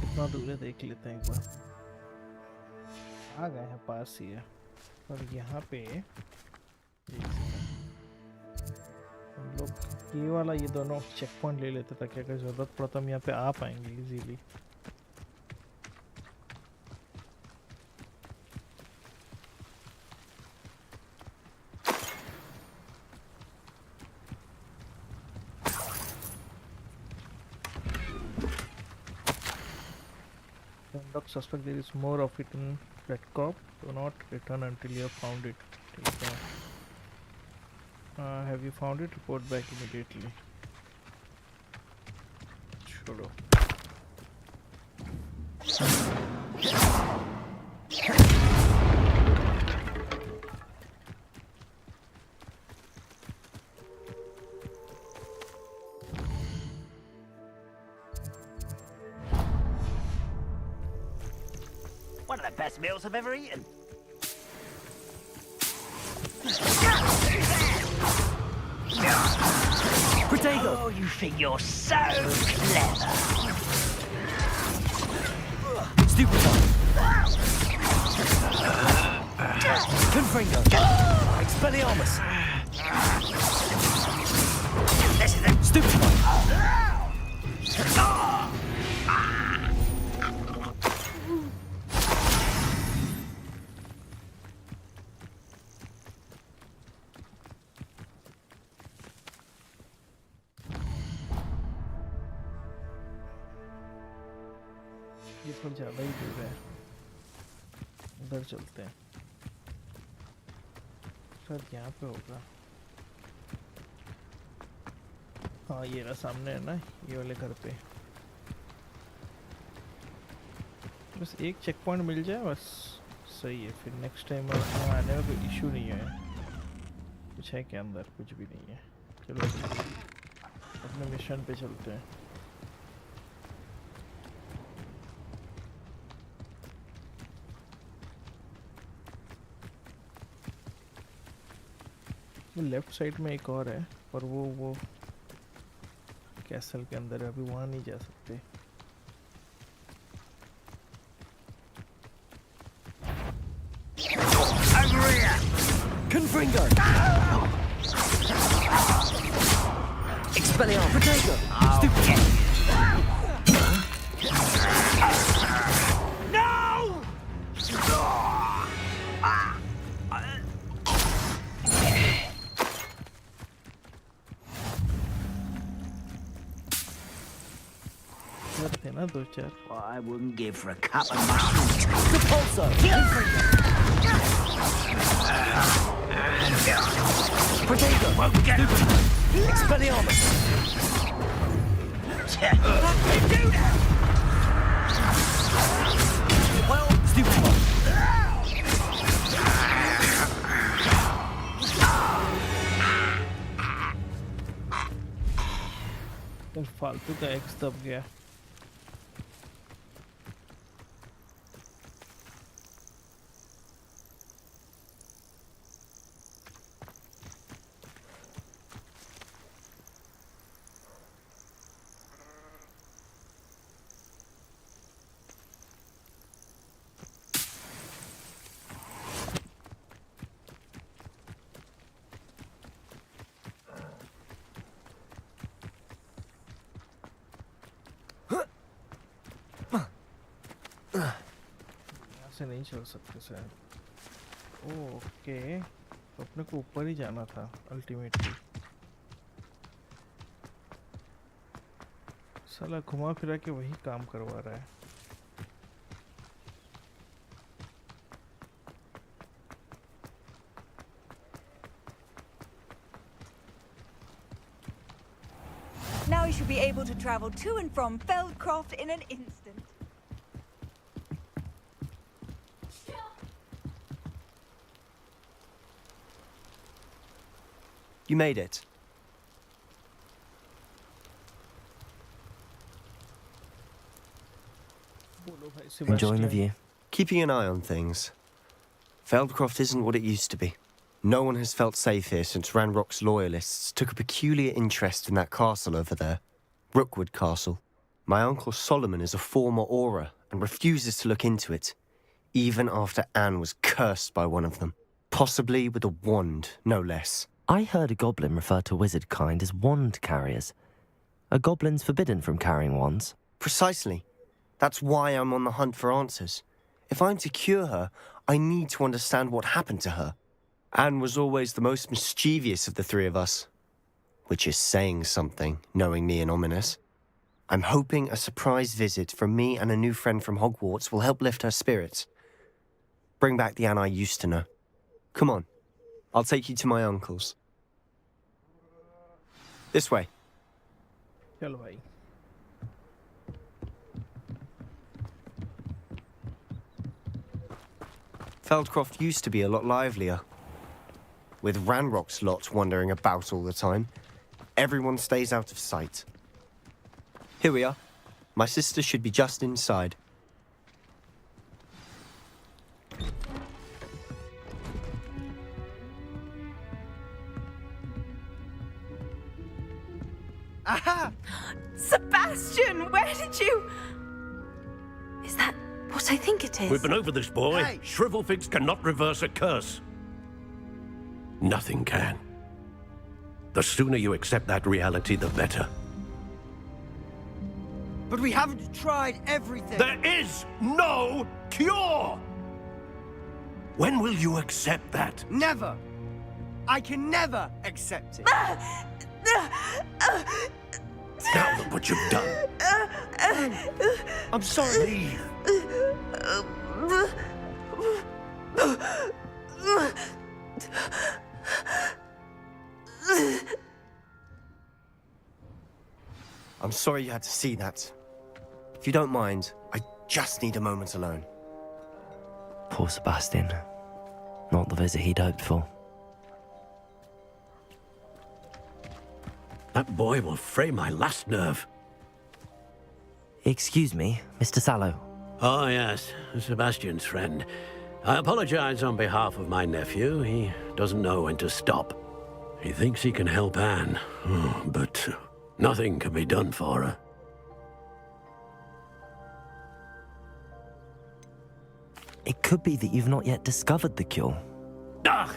कितना दूर है देख लेते हैं एक बार। आ गए हैं, पास ही है। और यहाँ पे एक सेकंड, हम लोग ये वाला ये दोनों चेक पॉइंट ले लेते ताकि अगर ज़रूरत पड़ा तो हम यहाँ पे आ पाएंगे easily. Suspect there is more of it in Red Corp. Do not return until you have found it. Have you found it? Report back immediately. Chodo. One of the best meals I've ever eaten. Protego! Oh, you think you're so clever. Stupid one! Confringo! Expelliarmus! This is it. Stupid one! ये थोड़ा ज़्यादा ही दूर है, उधर चलते हैं। शायद यहाँ पे होगा। हाँ ये रहा सामने है ना, ये वाले घर पे। बस एक चेक पॉइंट मिल जाए बस सही है, फिर नेक्स्ट टाइम आने में कोई इशू नहीं है। कुछ है क्या अंदर? कुछ भी नहीं है। चलो अपने मिशन पे चलते हैं। लेफ्ट साइड में एक और है, पर वो कैसल के अंदर है, अभी वहाँ नहीं जा सकते। Confringo! Expelliarmus! Protego! Stupid! ना दो चार। What I wouldn't give for a cup of mushrooms. Repulso! Protego! Won't get it. Expelliarmus! Do that. Well, stupid one! फालतू का एक्स दब गया। नहीं चल सकते शायद। ओके, तो अपने को ऊपर ही जाना था अल्टीमेटली। साला घुमा फिरा के वही काम करवा रहा है। Now you should be able to travel to and from Feldcroft in an instant. You made it. Enjoying the view? Keeping an eye on things. Feldcroft isn't what it used to be. No one has felt safe here since Ranrock's loyalists took a peculiar interest in that castle over there. Rookwood Castle. My uncle Solomon is a former Auror and refuses to look into it, even after Anne was cursed by one of them. Possibly with a wand, no less. I heard a goblin refer to wizard kind as wand carriers. Are goblins forbidden from carrying wands? Precisely. That's why I'm on the hunt for answers. If I'm to cure her, I need to understand what happened to her. Anne was always the most mischievous of the three of us. Which is saying something, knowing me and Ominous. I'm hoping a surprise visit from me and a new friend from Hogwarts will help lift her spirits. Bring back the Anne I used to know. Come on. I'll take you to my uncle's. This way. चलो भाई. Feldcroft used to be a lot livelier. With Ranrock's lot wandering about all the time, everyone stays out of sight. Here we are. My sister should be just inside. Aha! Sebastian, where did you... Is that what I think it is? We've been over this, boy. Hey! Shrivelfigs cannot reverse a curse. Nothing can. The sooner you accept that reality, the better. But we haven't tried everything. There is no cure! When will you accept that? Never. I can never accept it. Now look what you've done. I'm sorry. Leave. I'm sorry you had to see that. If you don't mind, I just need a moment alone. Poor Sebastian. Not the visit he'd hoped for. That boy will fray my last nerve. Excuse me, Mr. Sallow. Oh, yes, Sebastian's friend. I apologize on behalf of my nephew. He doesn't know when to stop. He thinks he can help Anne, but nothing can be done for her. It could be that you've not yet discovered the cure. Ah,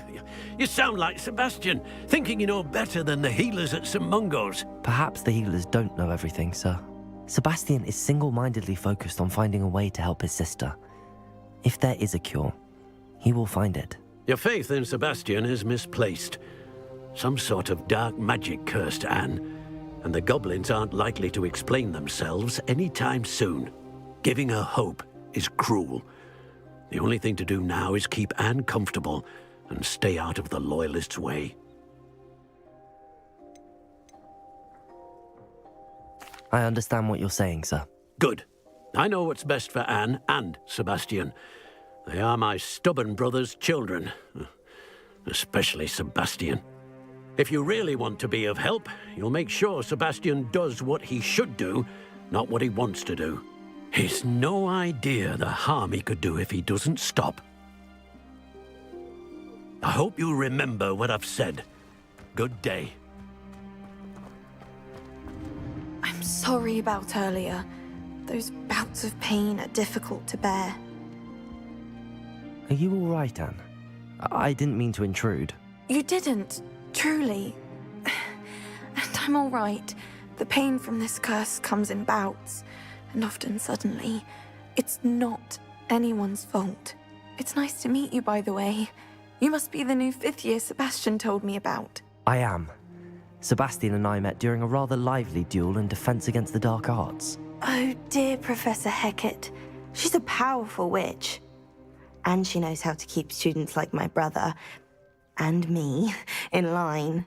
you sound like Sebastian, thinking you know better than the healers at St. Mungo's. Perhaps the healers don't know everything, sir. Sebastian is single-mindedly focused on finding a way to help his sister. If there is a cure, he will find it. Your faith in Sebastian is misplaced. Some sort of dark magic cursed Anne, and the goblins aren't likely to explain themselves anytime soon. Giving her hope is cruel. The only thing to do now is keep Anne comfortable and stay out of the Loyalists' way. I understand what you're saying, sir. Good. I know what's best for Anne and Sebastian. They are my stubborn brother's children. Especially Sebastian. If you really want to be of help, you'll make sure Sebastian does what he should do, not what he wants to do. He's no idea the harm he could do if he doesn't stop. I hope you remember what I've said. Good day. I'm sorry about earlier. Those bouts of pain are difficult to bear. Are you all right, Anne? I didn't mean to intrude. You didn't, truly. And I'm all right. The pain from this curse comes in bouts, and often suddenly. It's not anyone's fault. It's nice to meet you, by the way. You must be the new 5th year Sebastian told me about. I am. Sebastian and I met during a rather lively duel in defense against the dark arts. Oh dear, Professor Hecat. She's a powerful witch. And she knows how to keep students like my brother, and me, in line.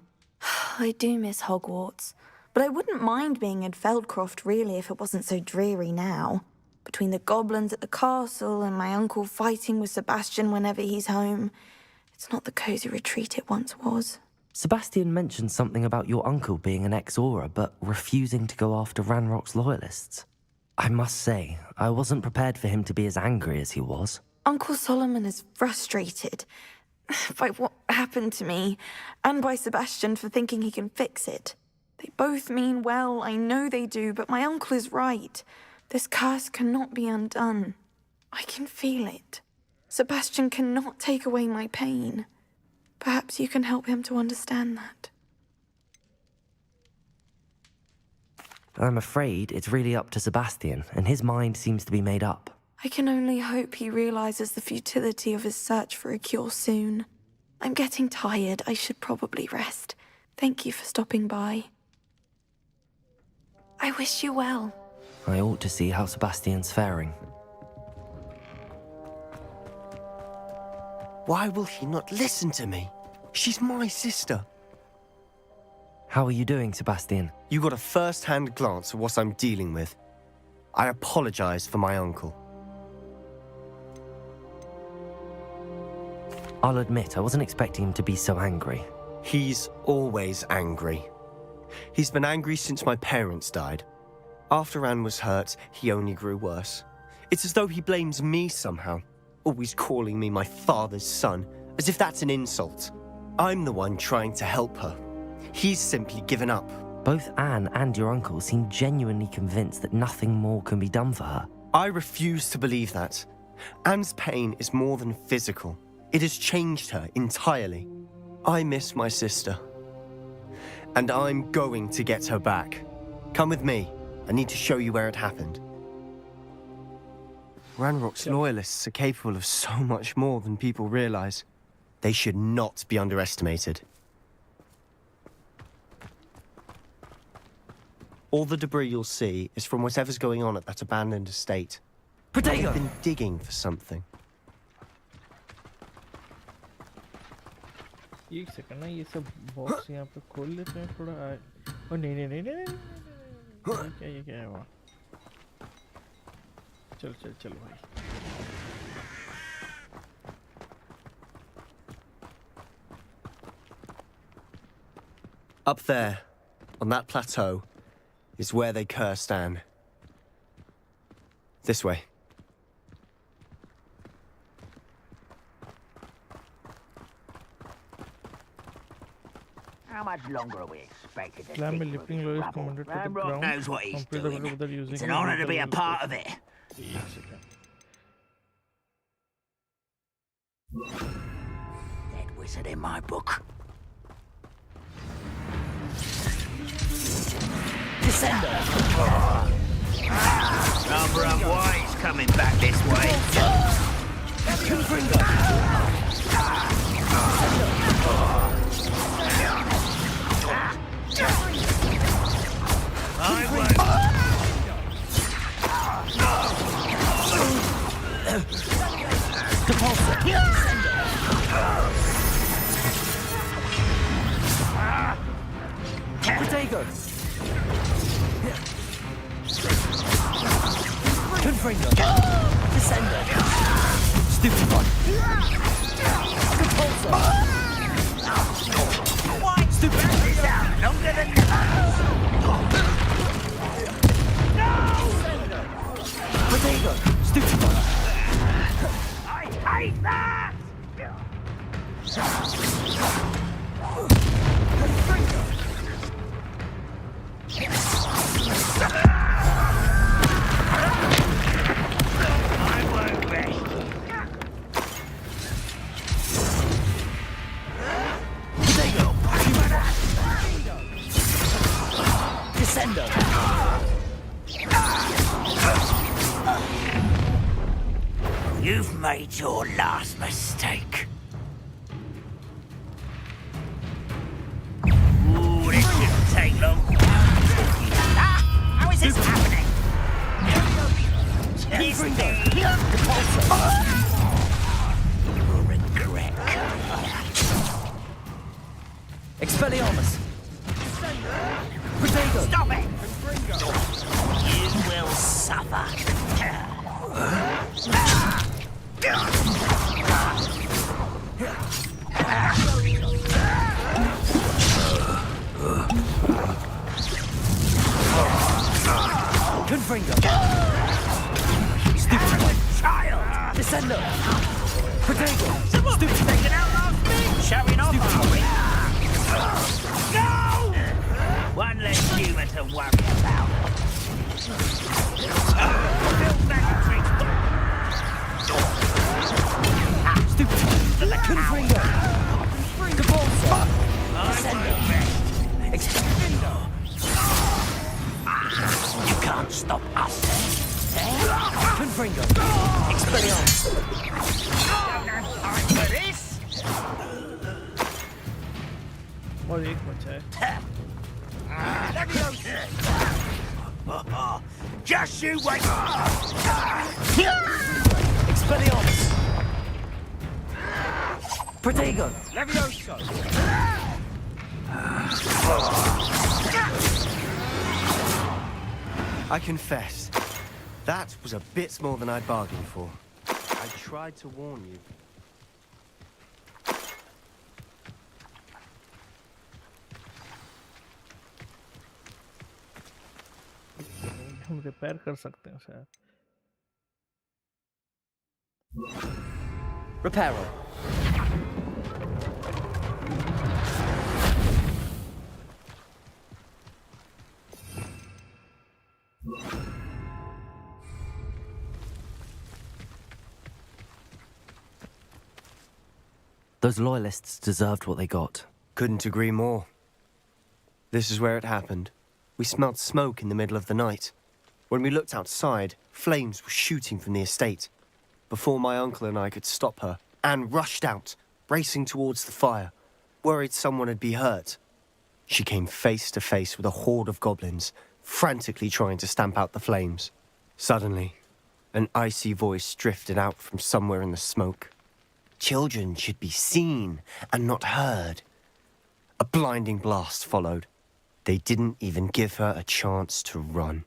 I do miss Hogwarts, but I wouldn't mind being in Feldcroft, really, if it wasn't so dreary now. Between the goblins at the castle and my uncle fighting with Sebastian whenever he's home, it's not the cozy retreat it once was. Sebastian mentioned something about your uncle being an ex-Aura, but refusing to go after Ranrock's loyalists. I must say, I wasn't prepared for him to be as angry as he was. Uncle Solomon is frustrated by what happened to me, and by Sebastian for thinking he can fix it. They both mean well, I know they do, but my uncle is right. This curse cannot be undone. I can feel it. Sebastian cannot take away my pain. Perhaps you can help him to understand that. I'm afraid it's really up to Sebastian, and his mind seems to be made up. I can only hope he realizes the futility of his search for a cure soon. I'm getting tired. I should probably rest. Thank you for stopping by. I wish you well. I ought to see how Sebastian's faring. Why will he not listen to me? She's my sister. How are you doing, Sebastian? You got a first-hand glance at what I'm dealing with. I apologize for my uncle. I'll admit, I wasn't expecting him to be so angry. He's always angry. He's been angry since my parents died. After Anne was hurt, he only grew worse. It's as though he blames me somehow, always calling me my father's son, as if that's an insult. I'm the one trying to help her. He's simply given up. Both Anne and your uncle seem genuinely convinced that nothing more can be done for her. I refuse to believe that. Anne's pain is more than physical. It has changed her entirely. I miss my sister. And I'm going to get her back. Come with me. I need to show you where it happened. Ranrock's loyalists are capable of so much more than people realize. They should not be underestimated. All the debris you'll see is from whatever's going on at that abandoned estate. Potato! They've been digging for something. एक second ना, ये सब box यहाँ पे खोल लेते हैं थोड़ा। ओ नहीं नहीं नहीं नहीं नहीं, क्या ये क्या है वहाँ? चल चल चल भाई। Up there, on that plateau, is where they cursed Anne. This way. How much longer are we expected to Climb a dig leaping through this lowest rubble? commander to the Ranrock ground. knows what he's Complete the doing. without using It's an any honor to be a lethal part of it. Dead wizard in my book. Descender! Number of wise coming back this way. I won't. Potato! Confringo! Descender! Stupid one! Repulsor! Stupid one! Longer than Potato! Stupid one! I hate that! I won't rest. Descender! You've made your last mistake. Ooh, this shouldn't take long. How is this happening? You'll regret. Expelliarmus! Potato! Stop it! You will suffer. Confringo. Stupid child! Descendo. Potato. Stupid taken out last week! Showing off, are we? No! One less human to worry about. Build that trick. Stupid. Confringo. GeForce. Descendo. Extendo. You can't stop us. Confringo. Expelliarmus. Don't have time for this. और एक बचा है. Just you wait. Expelliarmus. Protego. Levioso. I confess, that was a bit more than I'd bargained for. I tried to warn you. हम repair कर सकते हैं शायद. Reparo. Those loyalists deserved what they got. Couldn't agree more. This is where it happened. We smelled smoke in the middle of the night. When we looked outside, flames were shooting from the estate. Before my uncle and I could stop her, Anne rushed out, racing towards the fire, worried someone had been hurt. She came face to face with a horde of goblins, frantically trying to stamp out the flames. Suddenly, an icy voice drifted out from somewhere in the smoke. Children should be seen and not heard. A blinding blast followed. They didn't even give her a chance to run.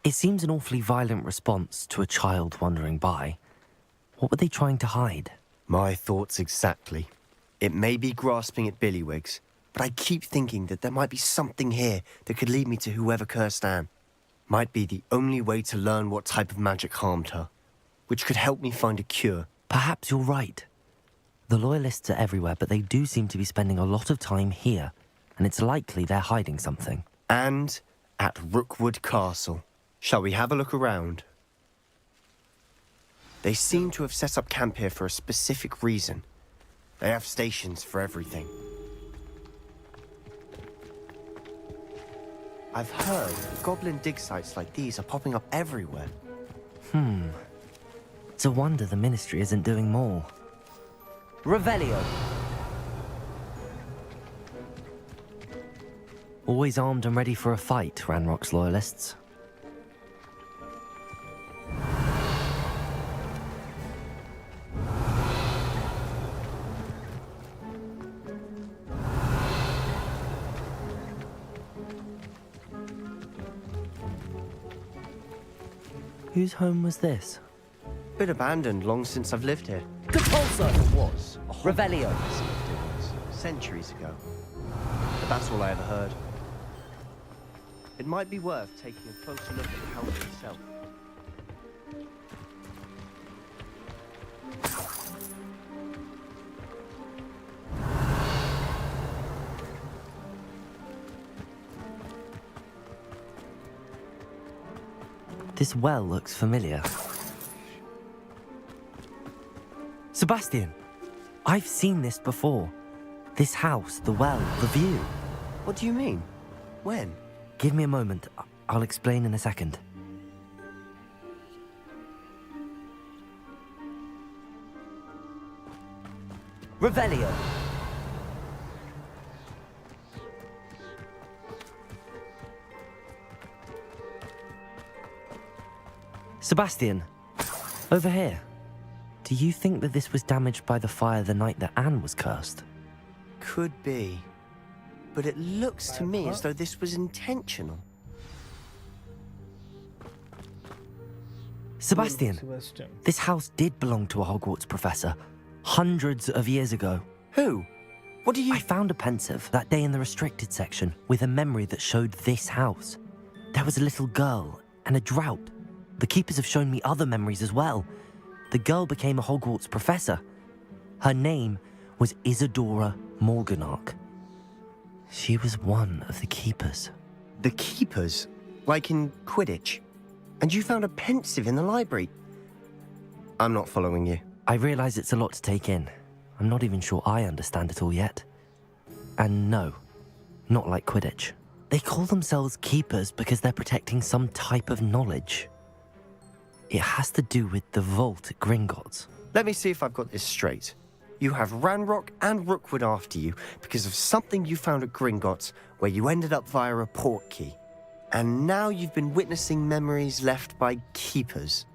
It seems an awfully violent response to a child wandering by. What were they trying to hide? My thoughts exactly. It may be grasping at billywhigs, but I keep thinking that there might be something here that could lead me to whoever cursed Anne. Might be the only way to learn what type of magic harmed her, which could help me find a cure. Perhaps you're right. The loyalists are everywhere, but they do seem to be spending a lot of time here, and it's likely they're hiding something. And at Rookwood Castle. Shall we have a look around? They seem to have set up camp here for a specific reason. They have stations for everything. I've heard goblin dig sites like these are popping up everywhere. It's a wonder the Ministry isn't doing more. Revelio. Always armed and ready for a fight, Ranrock's loyalists. Whose home was this? Been abandoned long since I've lived here. Compulso! It was. Revelio. Centuries ago. But that's all I ever heard. It might be worth taking a closer look at the house itself. This well looks familiar. Sebastian, I've seen this before. This house, the well, the view. What do you mean? When? Give me a moment. I'll explain in a second. Revelio. Sebastian, over here. Do you think that this was damaged by the fire the night that Anne was cursed? Could be. But it looks to me as though this was intentional. Sebastian, this house did belong to a Hogwarts professor, hundreds of years ago. Who? What do you... I found a pensive that day in the restricted section with a memory that showed this house. There was a little girl and a drought. The keepers have shown me other memories as well. The girl became a Hogwarts professor. Her name was Isadora Morganach. She was one of the keepers. The keepers? Like in Quidditch? And you found a pensive in the library? I'm not following you. I realize it's a lot to take in. I'm not even sure I understand it all yet. And no, not like Quidditch. They call themselves keepers because they're protecting some type of knowledge. It has to do with the vault at Gringotts. Let me see if I've got this straight. You have Ranrock and Rookwood after you because of something you found at Gringotts where you ended up via a port key. And now you've been witnessing memories left by keepers.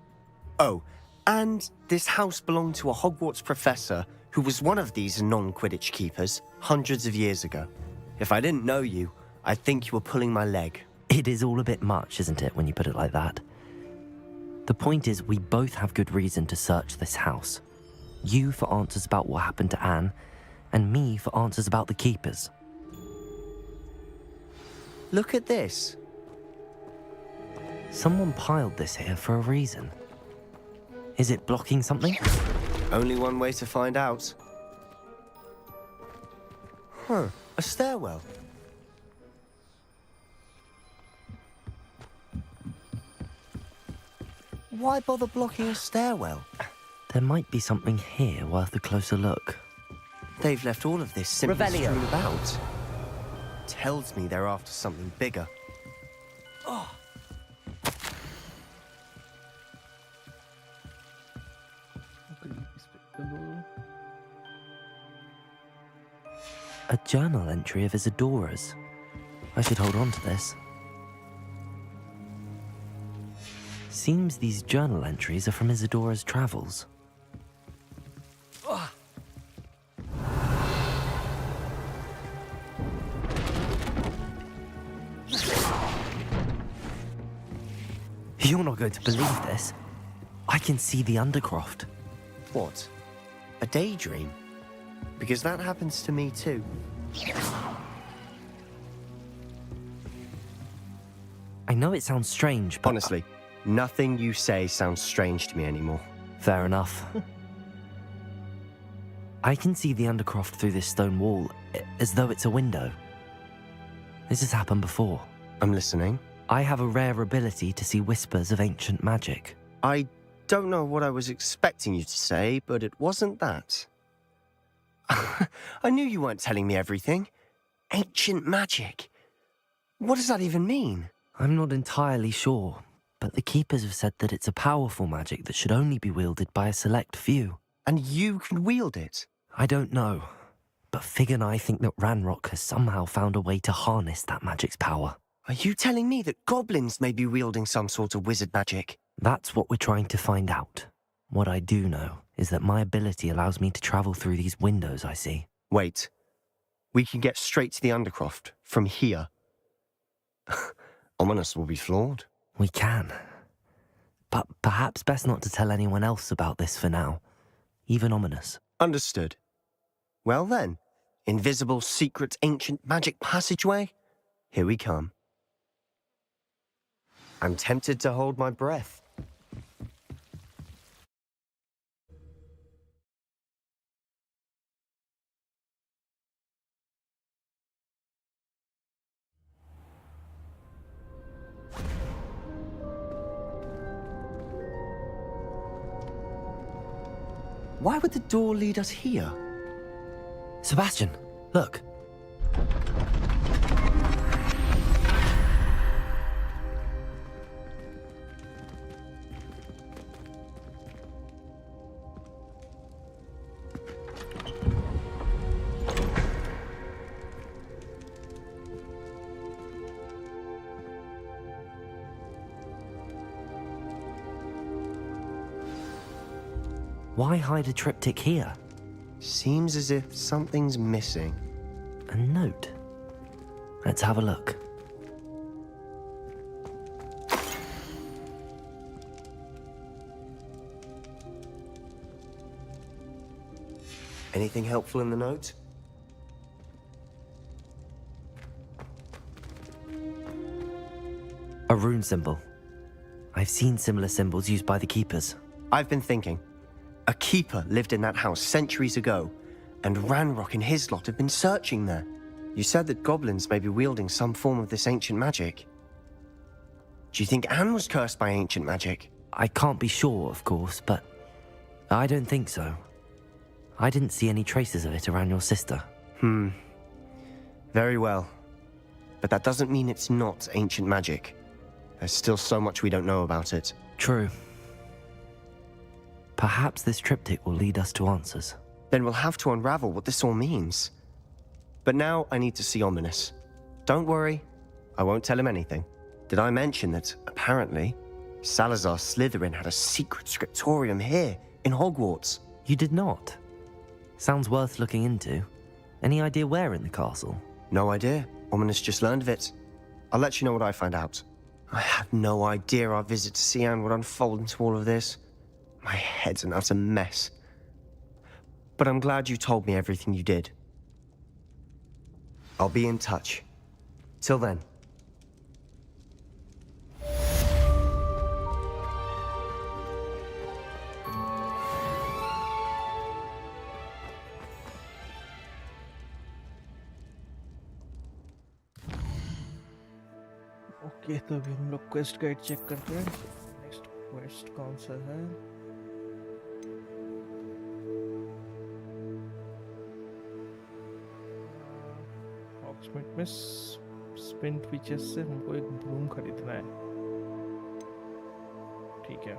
Oh, and this house belonged to a Hogwarts professor who was one of these non-Quidditch keepers hundreds of years ago. If I didn't know you, I'd think you were pulling my leg. It is all a bit much, isn't it, when you put it like that? The point is, we both have good reason to search this house. You for answers about what happened to Anne, and me for answers about the keepers. Look at this. Someone piled this here for a reason. Is it blocking something? Only one way to find out. Huh, a stairwell. Why bother blocking a stairwell? There might be something here worth a closer look. They've left all of this simply Revelio. strewn about. Tells me they're after something bigger. Oh. A journal entry of Isadora's. I should hold on to this. Seems these journal entries are from Isadora's travels. You're not going to believe this. I can see the Undercroft. What? A daydream? Because that happens to me too. I know it sounds strange, but... Honestly, nothing you say sounds strange to me anymore. Fair enough. I can see the Undercroft through this stone wall, as though it's a window. This has happened before. I'm listening. I have a rare ability to see whispers of ancient magic. I don't know what I was expecting you to say, but it wasn't that. I knew you weren't telling me everything. Ancient magic. What does that even mean? I'm not entirely sure, but the Keepers have said that it's a powerful magic that should only be wielded by a select few. And you can wield it? I don't know, but Fig and I think that Ranrock has somehow found a way to harness that magic's power. Are you telling me that goblins may be wielding some sort of wizard magic? That's what we're trying to find out. What I do know is that my ability allows me to travel through these windows I see. Wait. We can get straight to the Undercroft from here. Ominous will be flawed. We can. But perhaps best not to tell anyone else about this for now. Even Ominous. Understood. Well then, invisible, secret, ancient magic passageway? Here we come. I'm tempted to hold my breath. Why would the door lead us here? Sebastian, look. Why hide a triptych here? Seems as if something's missing. A note. Let's have a look. Anything helpful in the note? A rune symbol. I've seen similar symbols used by the keepers. I've been thinking. A keeper lived in that house centuries ago, and Ranrock and his lot have been searching there. You said that goblins may be wielding some form of this ancient magic. Do you think Anne was cursed by ancient magic? I can't be sure, of course, but I don't think so. I didn't see any traces of it around your sister. Very well. But that doesn't mean it's not ancient magic. There's still so much we don't know about it. True. Perhaps this triptych will lead us to answers. Then we'll have to unravel what this all means. But now I need to see Ominous. Don't worry, I won't tell him anything. Did I mention that, apparently, Salazar Slytherin had a secret scriptorium here, in Hogwarts? You did not? Sounds worth looking into. Any idea where in the castle? No idea. Ominous just learned of it. I'll let you know what I find out. I had no idea our visit to see Anne would unfold into all of this. My head's an utter mess. But I'm glad you told me everything you did. I'll be in touch. Till then. Okay, तो अभी हम लोग quest guide check करते हैं. Next quest कौन सा है? हॉग्समीड में स्पिन ट्विचेस से हमको एक ब्रूम खरीदना है. ठीक है.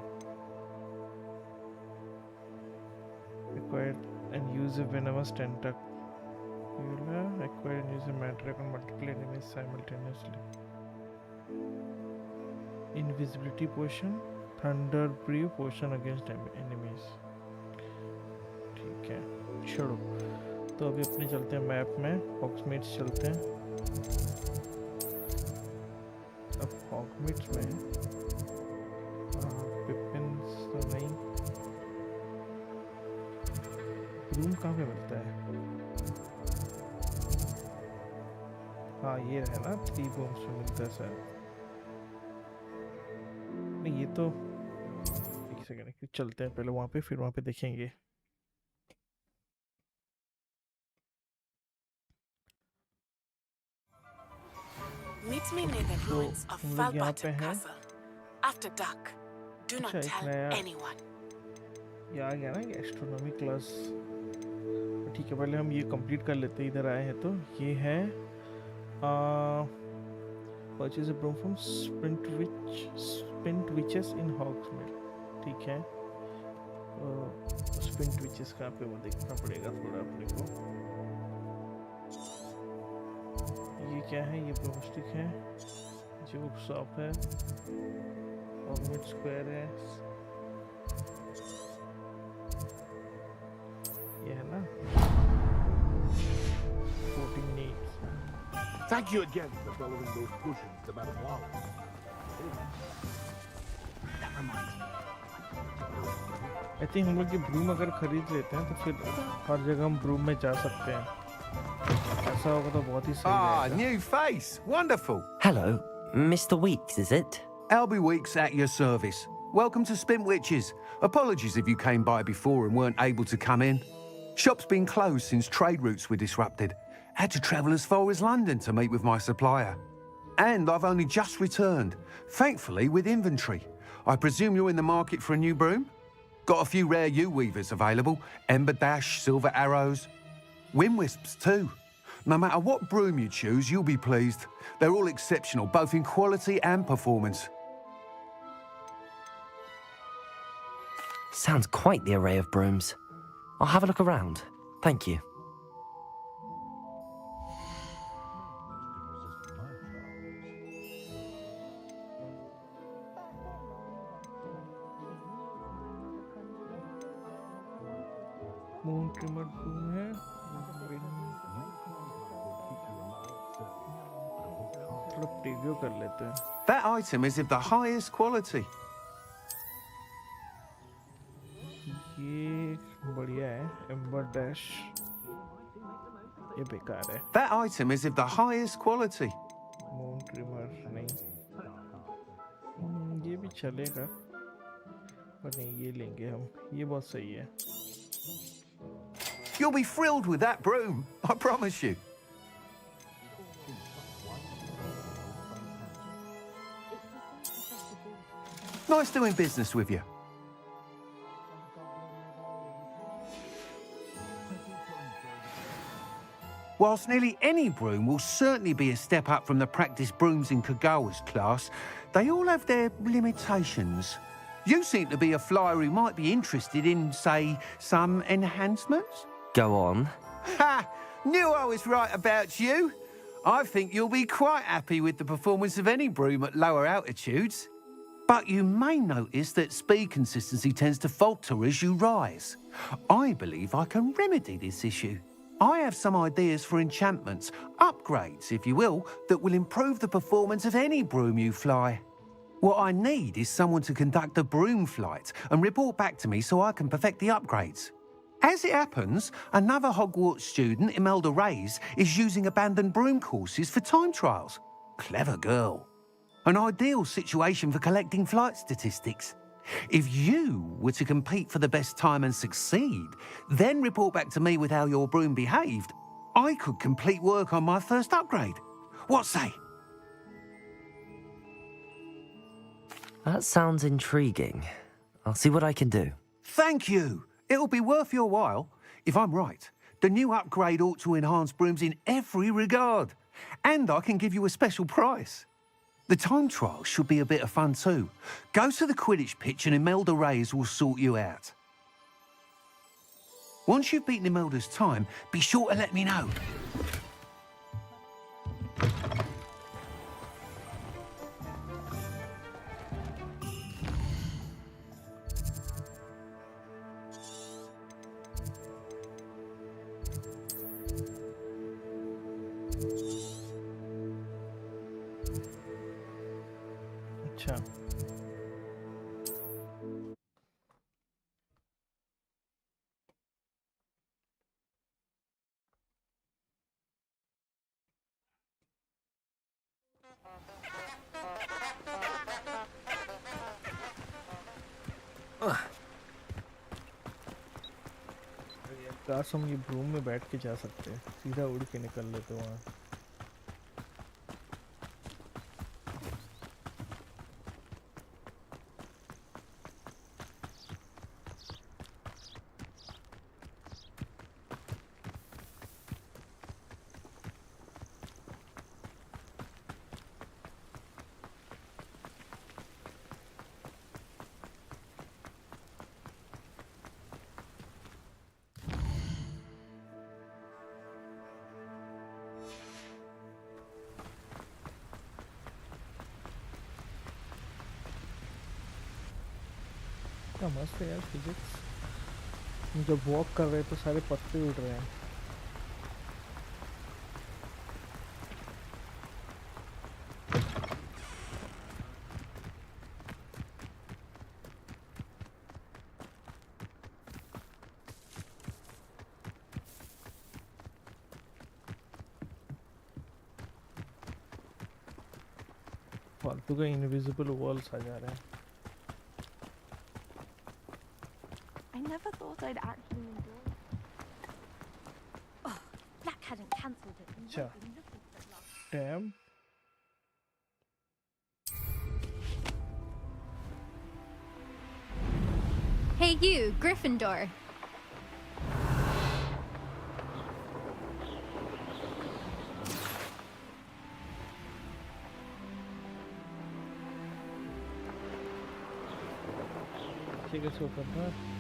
Acquire and use a venomous tentacle. Acquire and use a mandrake on multiple enemies simultaneously. Invisibility potion, thunder brew potion against enemies. ठीक है, छोड़ो. तो अभी अपने चलते हैं मैप में. हॉग्समीड्स चलते हैं. अब हॉग्समीड्स में पिपिन्स तो नहीं. ब्रूम कहाँ पे मिलता है? हाँ, ये है ना, 3 ब्रूम्स में मिलता है सर. नहीं, ये तो एक सेकंड, चलते हैं पहले वहाँ पे, फिर वहाँ पे देखेंगे. Meet me near the ruins of Falbata Castle. After dark. Do not tell anyone. ये आ गया ना एस्ट्रोनॉमी क्लास. ठीक है, पहले हम ये कंप्लीट कर लेते हैं. इधर आए हैं तो ये है purchase a broom from Spintwitches in Hogsmeade. ठीक है, स्पिन ट्विचेस कहाँ पे वो देखना पड़ेगा थोड़ा अपने को. ये क्या है? ये ब्रूमस्टिक है, जो शॉप है. हॉग्समीड स्क्वायर है, ये है ना. 14 needs. Thank you again for following those potions to Motherboard. That reminds me. I think हम लोग ये ब्रूम अगर खरीद लेते हैं तो फिर हर जगह हम ब्रूम में जा सकते हैं. ऐसा होगा तो बहुत ही सही रहेगा. New face. Wonderful. Hello, Mr. Weeks, is it? Albie Weeks at your service. Welcome to Spintwitches. Apologies if you came by before and weren't able to come in. Shop's been closed since trade routes were disrupted. Had to travel as far as London to meet with my supplier. And I've only just returned, thankfully with inventory. I presume you're in the market for a new broom? Got a few rare U-weavers available. Ember Dash, Silver Arrows. Windwisps too. No matter what broom you choose, you'll be pleased. They're all exceptional, both in quality and performance. Sounds quite the array of brooms. I'll have a look around. Thank you. Moon trimmer broom है. थोड़ा preview कर लेते हैं. That item is of the highest quality. ये बढ़िया है. Amber dash ये बेकार है. That item is of the highest quality. Moon trimmer चलेगा, पर नहीं ये लेंगे हम, ये बहुत सही है. You'll be thrilled with that broom, I promise you. Nice doing business with you. Whilst nearly any broom will certainly be a step up from the practice brooms in Cougar's class, they all have their limitations. You seem to be a flyer who might be interested in, say, some enhancements? Go on. Ha! Knew I was right about you. I think you'll be quite happy with the performance of any broom at lower altitudes. But you may notice that speed consistency tends to falter as you rise. I believe I can remedy this issue. I have some ideas for enchantments, upgrades, if you will, that will improve the performance of any broom you fly. What I need is someone to conduct a broom flight and report back to me so I can perfect the upgrades. As it happens, another Hogwarts student, Imelda Reyes, is using abandoned broom courses for time trials. Clever girl. An ideal situation for collecting flight statistics. If you were to compete for the best time and succeed, then report back to me with how your broom behaved, I could complete work on my first upgrade. What say? That sounds intriguing. I'll see what I can do. Thank you. It'll be worth your while. If I'm right, the new upgrade ought to enhance brooms in every regard. And I can give you a special price. The time trial should be a bit of fun too. Go to the Quidditch pitch and Imelda Reyes will sort you out. Once you've beaten Imelda's time, be sure to let me know. अच्छा काश हम ये broom में बैठ के जा सकते हैं, सीधा उड़ के निकल लेते वहाँ. मस्त है यार फिजिक्स. जब वॉक कर रहे हैं तो सारे पत्ते उड़ रहे हैं. फालतू का इनविजिबल वॉल्स आ जा रहे हैं. Never thought I'd actually enjoy it. Oh, Black hadn't cancelled it. Sure. Damn. Hey you, Gryffindor. ठीक है, सो करना है.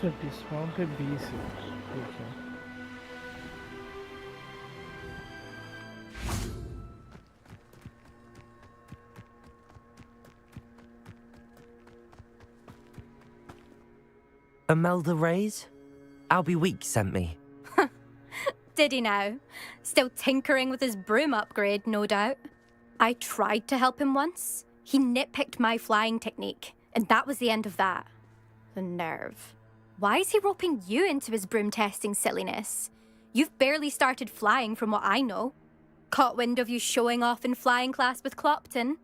So dismount है 20 है, ठीक है. Imelda Reyes? Albie Weeks sent me. Did he now? Still tinkering with his broom upgrade, no doubt. I tried to help him once. He nitpicked my flying technique, and that was the end of that. The nerve. Why is he roping you into his broom testing silliness? You've barely started flying from what I know. Caught wind of you showing off in flying class with Clopton.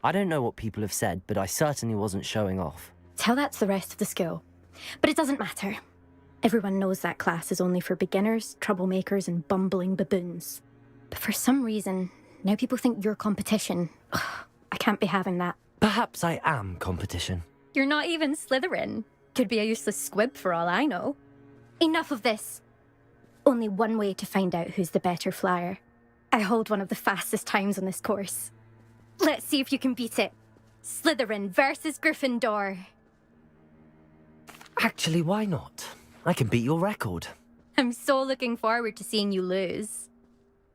I don't know what people have said, but I certainly wasn't showing off. Tell that to the rest of the school. But it doesn't matter. Everyone knows that class is only for beginners, troublemakers, and bumbling baboons. But for some reason, now people think you're competition. Ugh, I can't be having that. Perhaps I am competition. You're not even Slytherin. Could be a useless squib for all I know. Enough of this. Only one way to find out who's the better flyer. I hold one of the fastest times on this course. Let's see if you can beat it. Slytherin versus Gryffindor. Actually, why not? I can beat your record. I'm so looking forward to seeing you lose.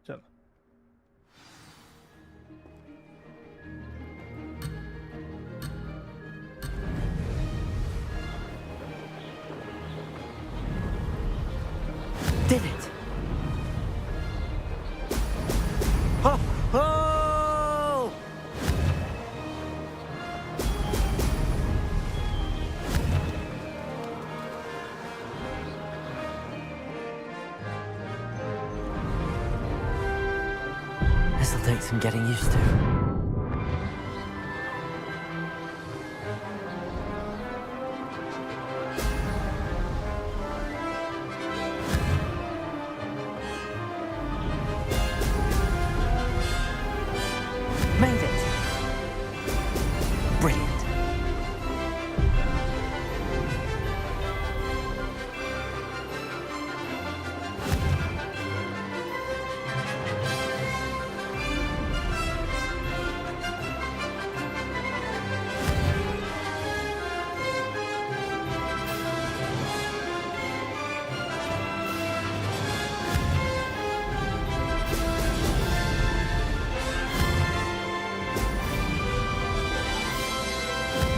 चलो. Did it? Oh! Oh! This'll take some getting used to. Made it! Brilliant.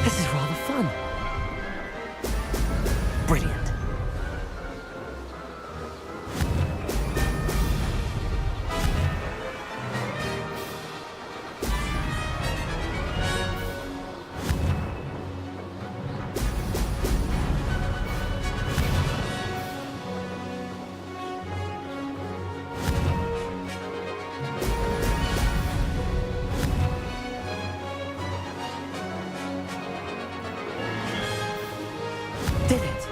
This is rather fun. Brilliant. Did it?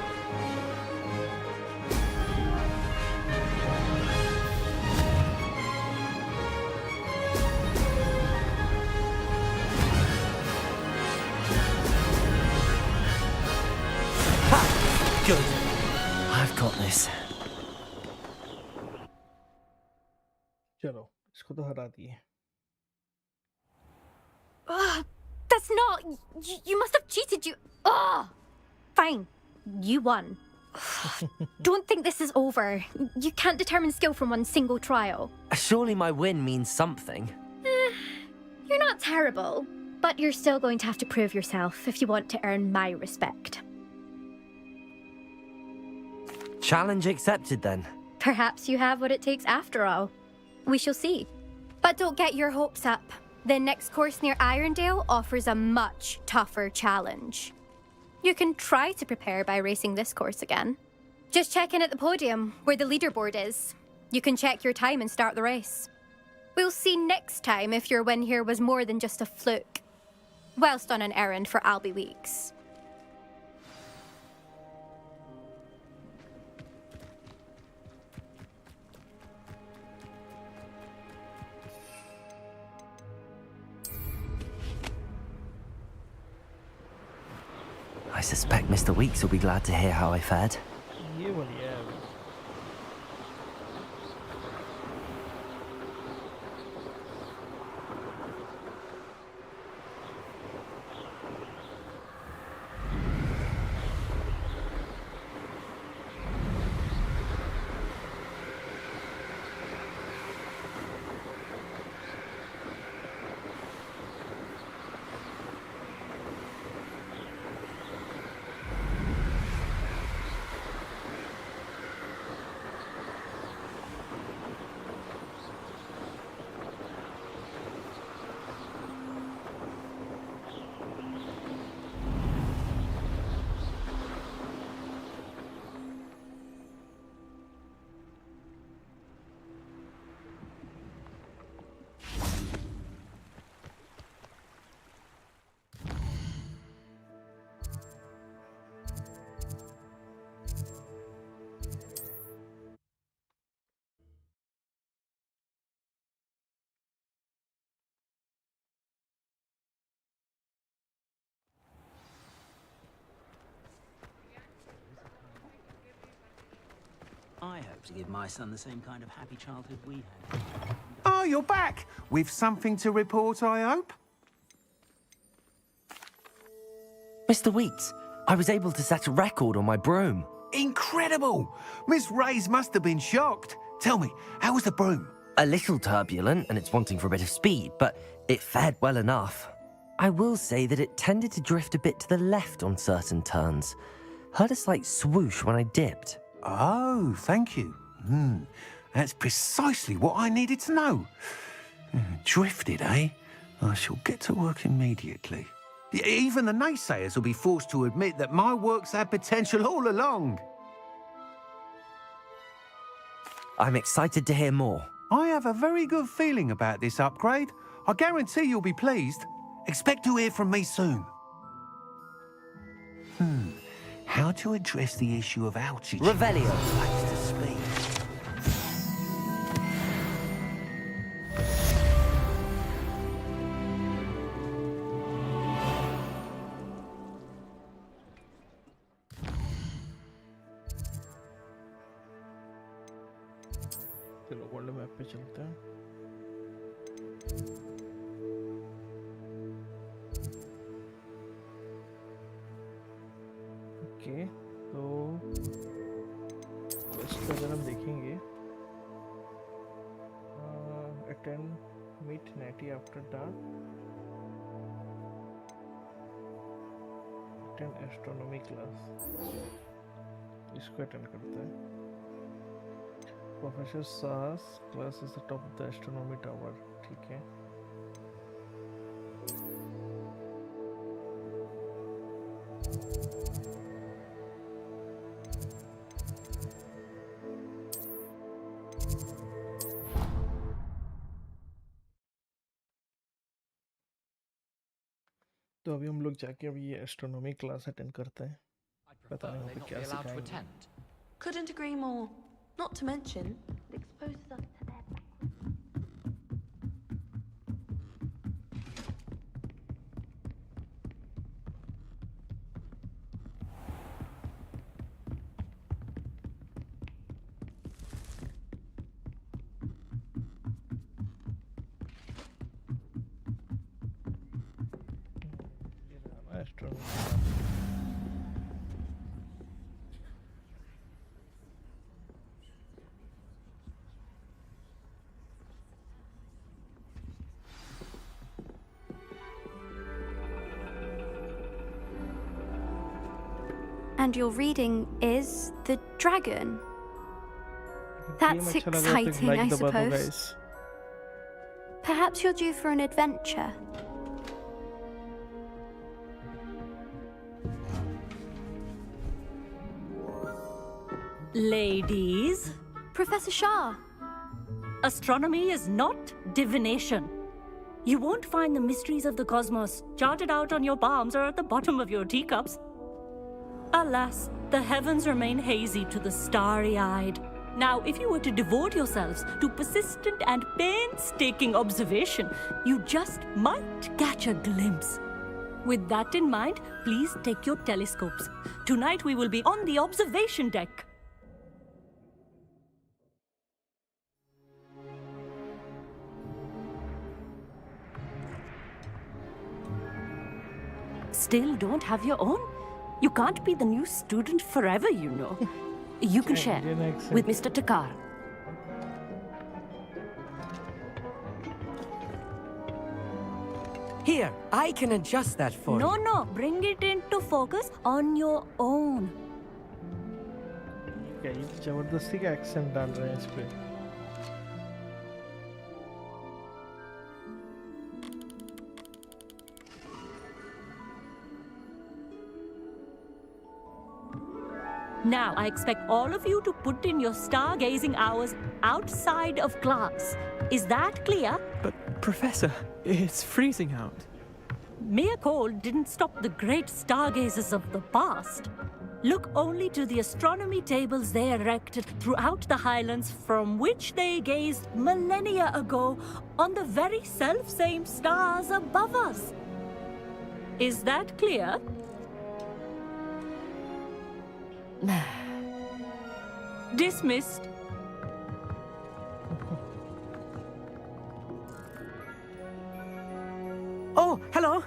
Ha! Good. I've got this. चलो इसको तो हरा दिए. That's not... You must have cheated, you... Ugh! Fine. You won. Don't think this is over. You can't determine skill from one single trial. Surely my win means something. You're not terrible, but you're still going to have to prove yourself if you want to earn my respect. Challenge accepted then. Perhaps you have what it takes after all. We shall see. But don't get your hopes up. The next course near Irondale offers a much tougher challenge. You can try to prepare by racing this course again. Just check in at the podium, where the leaderboard is. You can check your time and start the race. We'll see next time if your win here was more than just a fluke. Whilst on an errand for Albie Weeks. I suspect Mr. Weeks will be glad to hear how I fared. ये बढ़िया है. to give my son the same kind of happy childhood we had. Oh, you're back! With something to report, I hope? Mr. Weeks, I was able to set a record on my broom. Incredible! Miss Reyes must have been shocked. Tell me, how was the broom? A little turbulent, and it's wanting for a bit of speed, but it fared well enough. I will say that it tended to drift a bit to the left on certain turns. Heard a slight swoosh when I dipped. Oh, thank you. That's precisely what I needed to know. Drifted, eh? I shall get to work immediately. Even the naysayers will be forced to admit that my work's had potential all along. I'm excited to hear more. I have a very good feeling about this upgrade. I guarantee you'll be pleased. Expect to hear from me soon. How to address the issue of altitude? Revelio. Flights to speed. चलो world map पे चलते हैं। Okay, तो इसका अगर हम देखेंगे, attend meet Natty after dark, attend astronomy class, इसको अटेंड करते हैं। Professor Sa's class is the top of the astronomy tower. ठीक है। तो अभी हम लोग जाके अभी ये एस्ट्रोनॉमी क्लास अटेंड करते हैं। पता नहीं वहाँ पे क्या सिखाएंगे। Couldn't agree more. Not to mention, it exposes us to their And your reading is The Dragon. That's exciting, I suppose. Perhaps you're due for an adventure. Ladies. Professor Shah. Astronomy is not divination. You won't find the mysteries of the cosmos charted out on your palms or at the bottom of your teacups. Alas, the heavens remain hazy to the starry-eyed. Now, if you were to devote yourselves to persistent and painstaking observation, you just might catch a glimpse. With that in mind, please take your telescopes. Tonight we will be on the observation deck. Still don't have your own? You can't be the new student forever, you know. You can share with Mr. Takar. Here, I can adjust that for you. No, bring it into focus on your own. क्या ये जबरदस्ती का accent डाल रहे हैं इस पे? Now, I expect all of you to put in your stargazing hours outside of class. Is that clear? But, Professor, it's freezing out. Mere cold didn't stop the great stargazers of the past. Look only to the astronomy tables they erected throughout the highlands from which they gazed millennia ago on the very self-same stars above us. Is that clear? Dismissed. hello.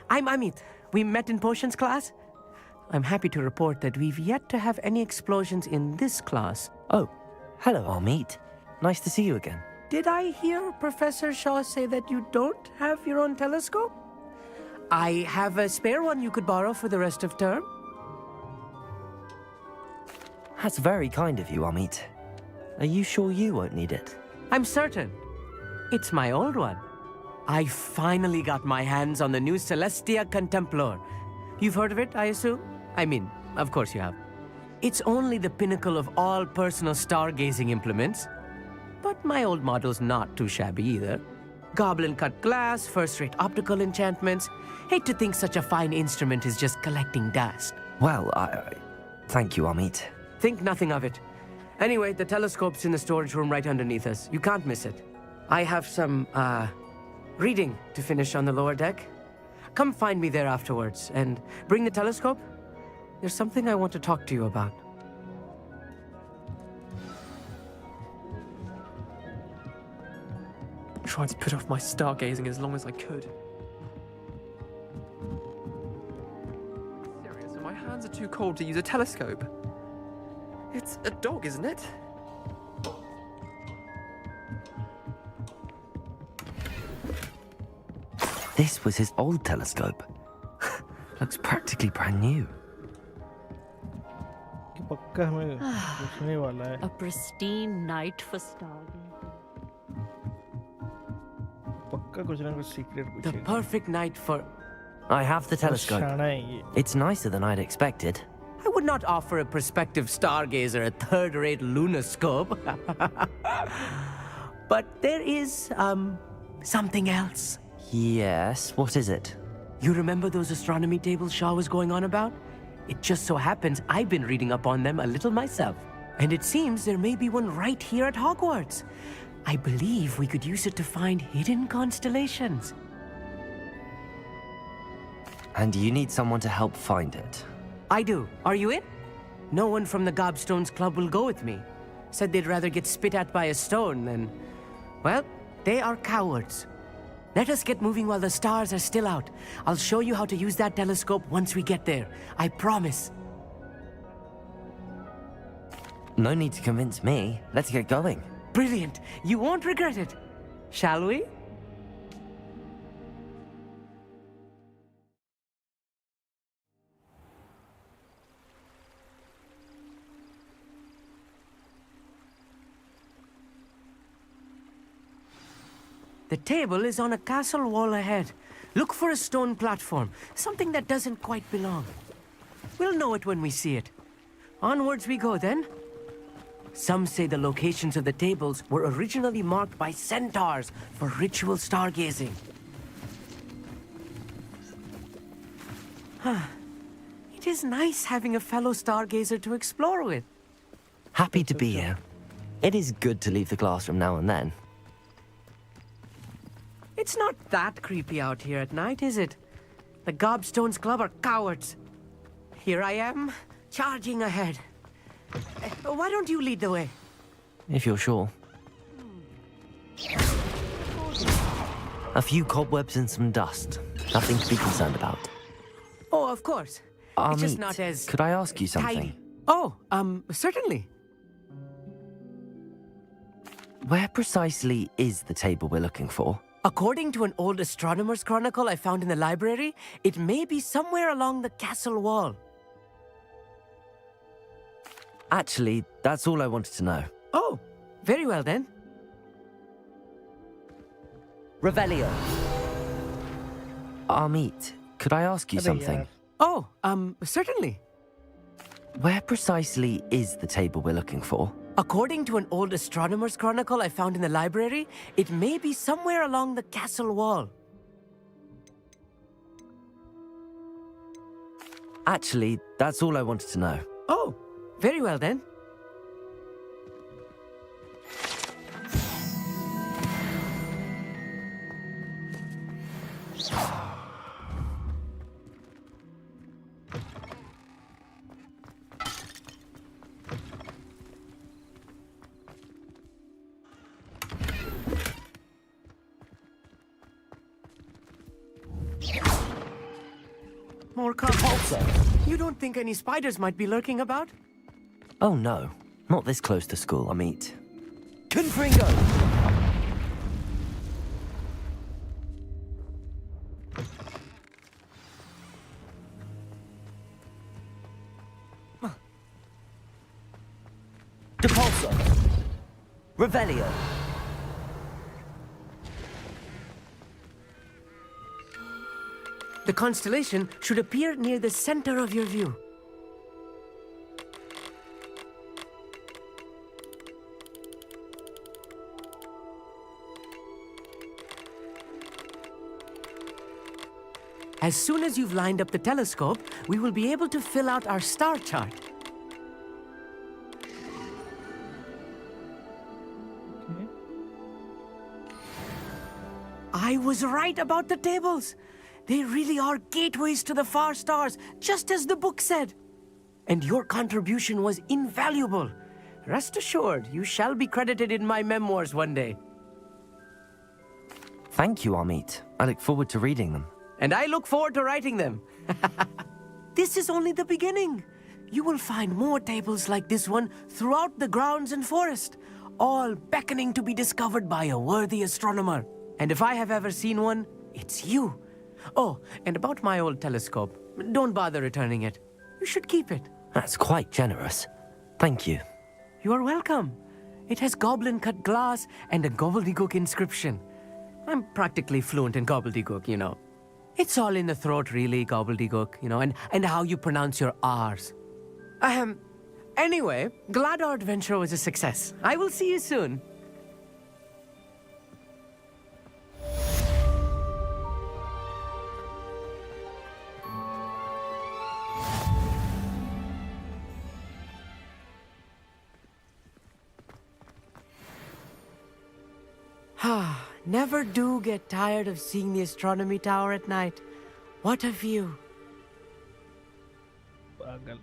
I'm Amit. We met in potions class. I'm happy to report that we've yet to have any explosions in this class. Oh, hello, Amit. Nice to see you again. Did I hear Professor Shaw say that you don't have your own telescope? I have a spare one you could borrow for the rest of term. That's very kind of you, Amit. Are you sure you won't need it? I'm certain. It's my old one. I finally got my hands on the new Celestia Contemplar. You've heard of it, I assume? I mean, of course you have. It's only the pinnacle of all personal stargazing implements. But my old model's not too shabby either. Goblin-cut glass, first-rate optical enchantments. Hate to think such a fine instrument is just collecting dust. Well, thank you, Amit. Think nothing of it. Anyway, the telescope's in the storage room right underneath us. You can't miss it. I have some, reading to finish on the lower deck. Come find me there afterwards, and bring the telescope. There's something I want to talk to you about. Tried to put off my stargazing as long as I could. Serious, my hands are too cold to use a telescope. It's a dog, isn't it? This was his old telescope. Looks practically brand new. पक्का हमें पूछने वाला है. A pristine night for stargazing. पक्का कुछ ना कुछ secret The पूछेगा. perfect night for... I have the telescope. शाना है ये. It's nicer than I'd expected. I would not offer a prospective stargazer a third-rate lunoscope. But there is, something else. Yes, what is it? You remember those astronomy tables Shaw was going on about? It just so happens I've been reading up on them a little myself. And it seems there may be one right here at Hogwarts. I believe we could use it to find hidden constellations. And you need someone to help find it. I do. Are you in? No one from the Gobstones Club will go with me. Said they'd rather get spit at by a stone than... Well, they are cowards. Let us get moving while the stars are still out. I'll show you how to use that telescope once we get there. I promise. No need to convince me. Let's get going. Brilliant. You won't regret it. Shall we? The table is on a castle wall ahead. Look for a stone platform, something that doesn't quite belong. We'll know it when we see it. Onwards we go then. Some say the locations of the tables were originally marked by centaurs for ritual stargazing. It is nice having a fellow stargazer to explore with. Happy to be here. It is good to leave the classroom now and then. It's not that creepy out here at night, is it? The Gobstones Club are cowards. Here I am, charging ahead. Why don't you lead the way? If you're sure. A few cobwebs and some dust. Nothing to be concerned about. Oh, of course. It's just Amit, not as... could I ask you something? tidy. Oh, certainly. Where precisely is the table we're looking for? According to an old astronomer's chronicle I found in the library, it may be somewhere along the castle wall. Actually, that's all I wanted to know. Oh, very well then. Revelio. Amit, could I ask you something? Oh, certainly. Where precisely is the table we're looking for? According to an old astronomer's chronicle I found in the library, it may be somewhere along the castle wall. Actually, that's all I wanted to know. Oh, very well then. more coffee. You don't think any spiders might be lurking about? Oh no, not this close to school, Amit. Confringo! Depulso! Revelio! The constellation should appear near the center of your view. As soon as you've lined up the telescope, we will be able to fill out our star chart. Okay. I was right about the tables. They really are gateways to the far stars, just as the book said. And your contribution was invaluable. Rest assured, you shall be credited in my memoirs one day. Thank you, Amit. I look forward to reading them. And I look forward to writing them. This is only the beginning. You will find more tables like this one throughout the grounds and forest, all beckoning to be discovered by a worthy astronomer. And if I have ever seen one, it's you. Oh, and about my old telescope, don't bother returning it. You should keep it. That's quite generous. Thank you. You are welcome. It has goblin-cut glass and a gobbledygook inscription. I'm practically fluent in gobbledygook, you know. It's all in the throat, really, gobbledygook, you know, and how you pronounce your R's. Anyway, glad our adventure was a success. I will see you soon. Never do get tired of seeing the astronomy tower at night. What a view. पागल.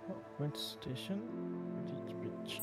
Hogwarts station, Quidditch pitch.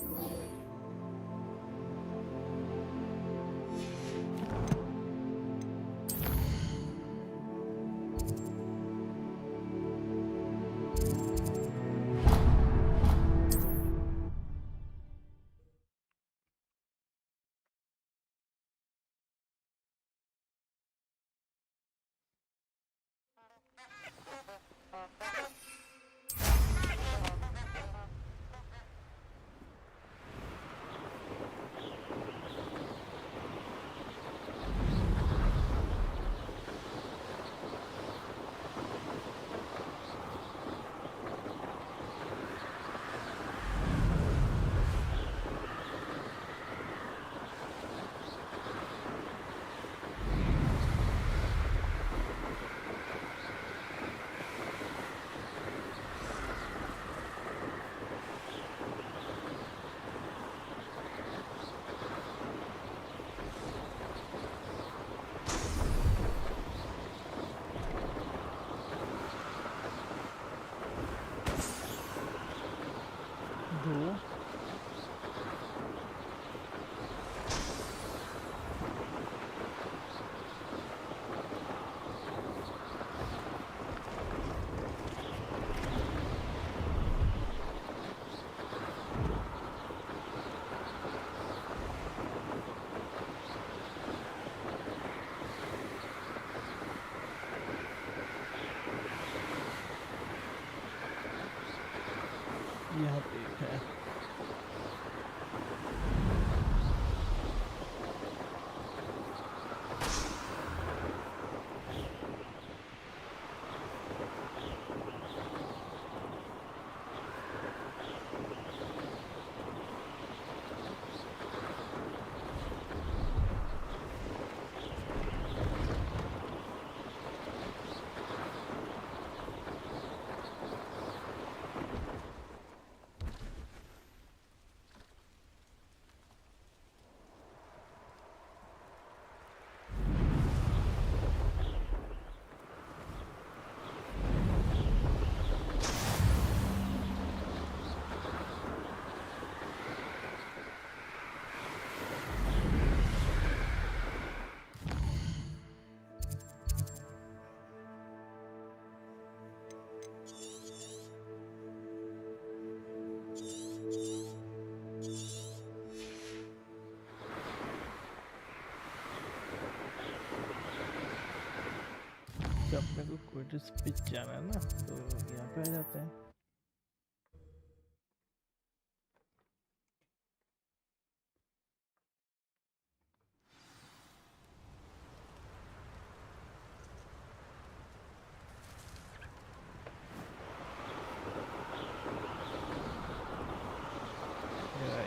जब अपने को कोई speech जाना है ना तो यहाँ पे आ जाते हैं।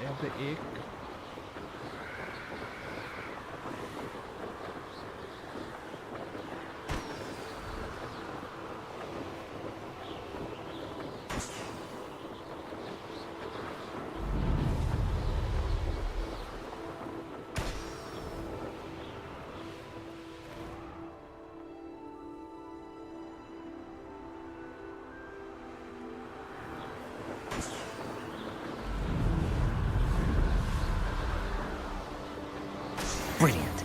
यहाँ पे एक Brilliant.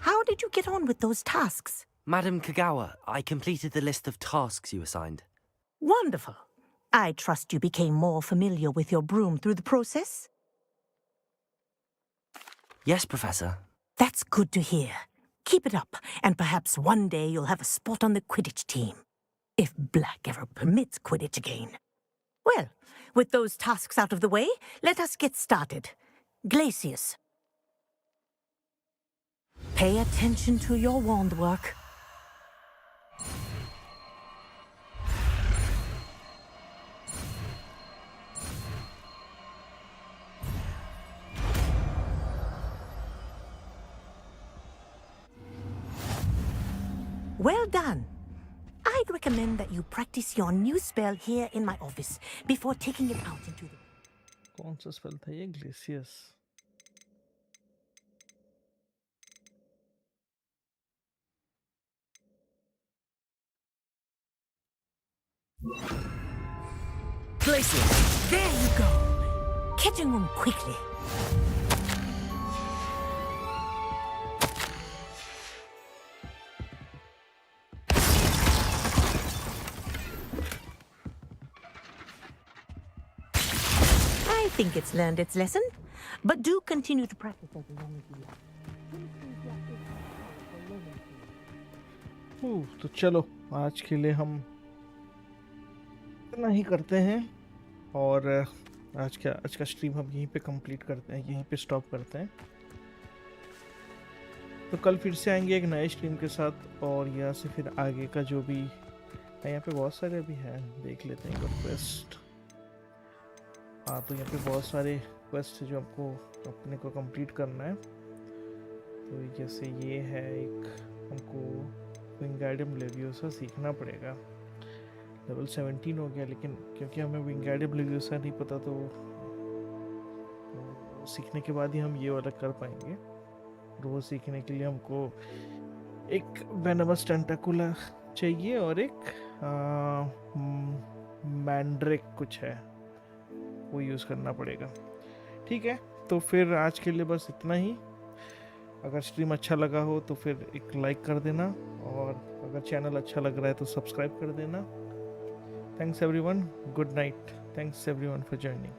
How did you get on with those tasks? Madam Kagawa, I completed the list of tasks you assigned. Wonderful. I trust you became more familiar with your broom through the process? Yes, Professor. That's good to hear. Keep it up, and perhaps one day you'll have a spot on the Quidditch team. If Black ever permits Quidditch again. Well, with those tasks out of the way, let us get started. Glacius. Pay attention to your wand work. Well done. I'd recommend that you practice your new spell here in my office before taking it out into the... कौन सा spell था ये? ग्लेसियस। Glacius! There you go! Catching them quickly. I think it's learned its lesson, but do continue to practice as long as you like. तो चलो आज के लिए हम इतना ही करते हैं और आज का स्ट्रीम हम यहीं पे कंप्लीट करते हैं, यहीं पे स्टॉप करते हैं। तो कल फिर से आएंगे एक नए स्ट्रीम के साथ और यहाँ से फिर आगे का जो भी यहाँ पे बहुत सारे अभी हैं, देख लेते हैं क्वेस्ट। हाँ, तो यहाँ पे बहुत सारे क्वेस्ट जो आपको अपने को कंप्लीट करना है। तो जैसे ये है एक, हमको विंगार्डियम लेवियोसा सीखना पड़ेगा। लेवल 17 हो गया, लेकिन क्योंकि हमें विंगार्डियम लेवियोसा नहीं पता तो सीखने के बाद ही हम ये वाला कर पाएंगे। वो सीखने के लिए हमको एक वेनमस टेंटाकुला चाहिए और एक मैंड्रेक कुछ है, वो यूज़ करना पड़ेगा। ठीक है, तो फिर आज के लिए बस इतना ही। अगर स्ट्रीम अच्छा लगा हो तो फिर एक लाइक कर देना और अगर चैनल अच्छा लग रहा है तो सब्सक्राइब कर देना। Thanks everyone, good night, thanks everyone for joining.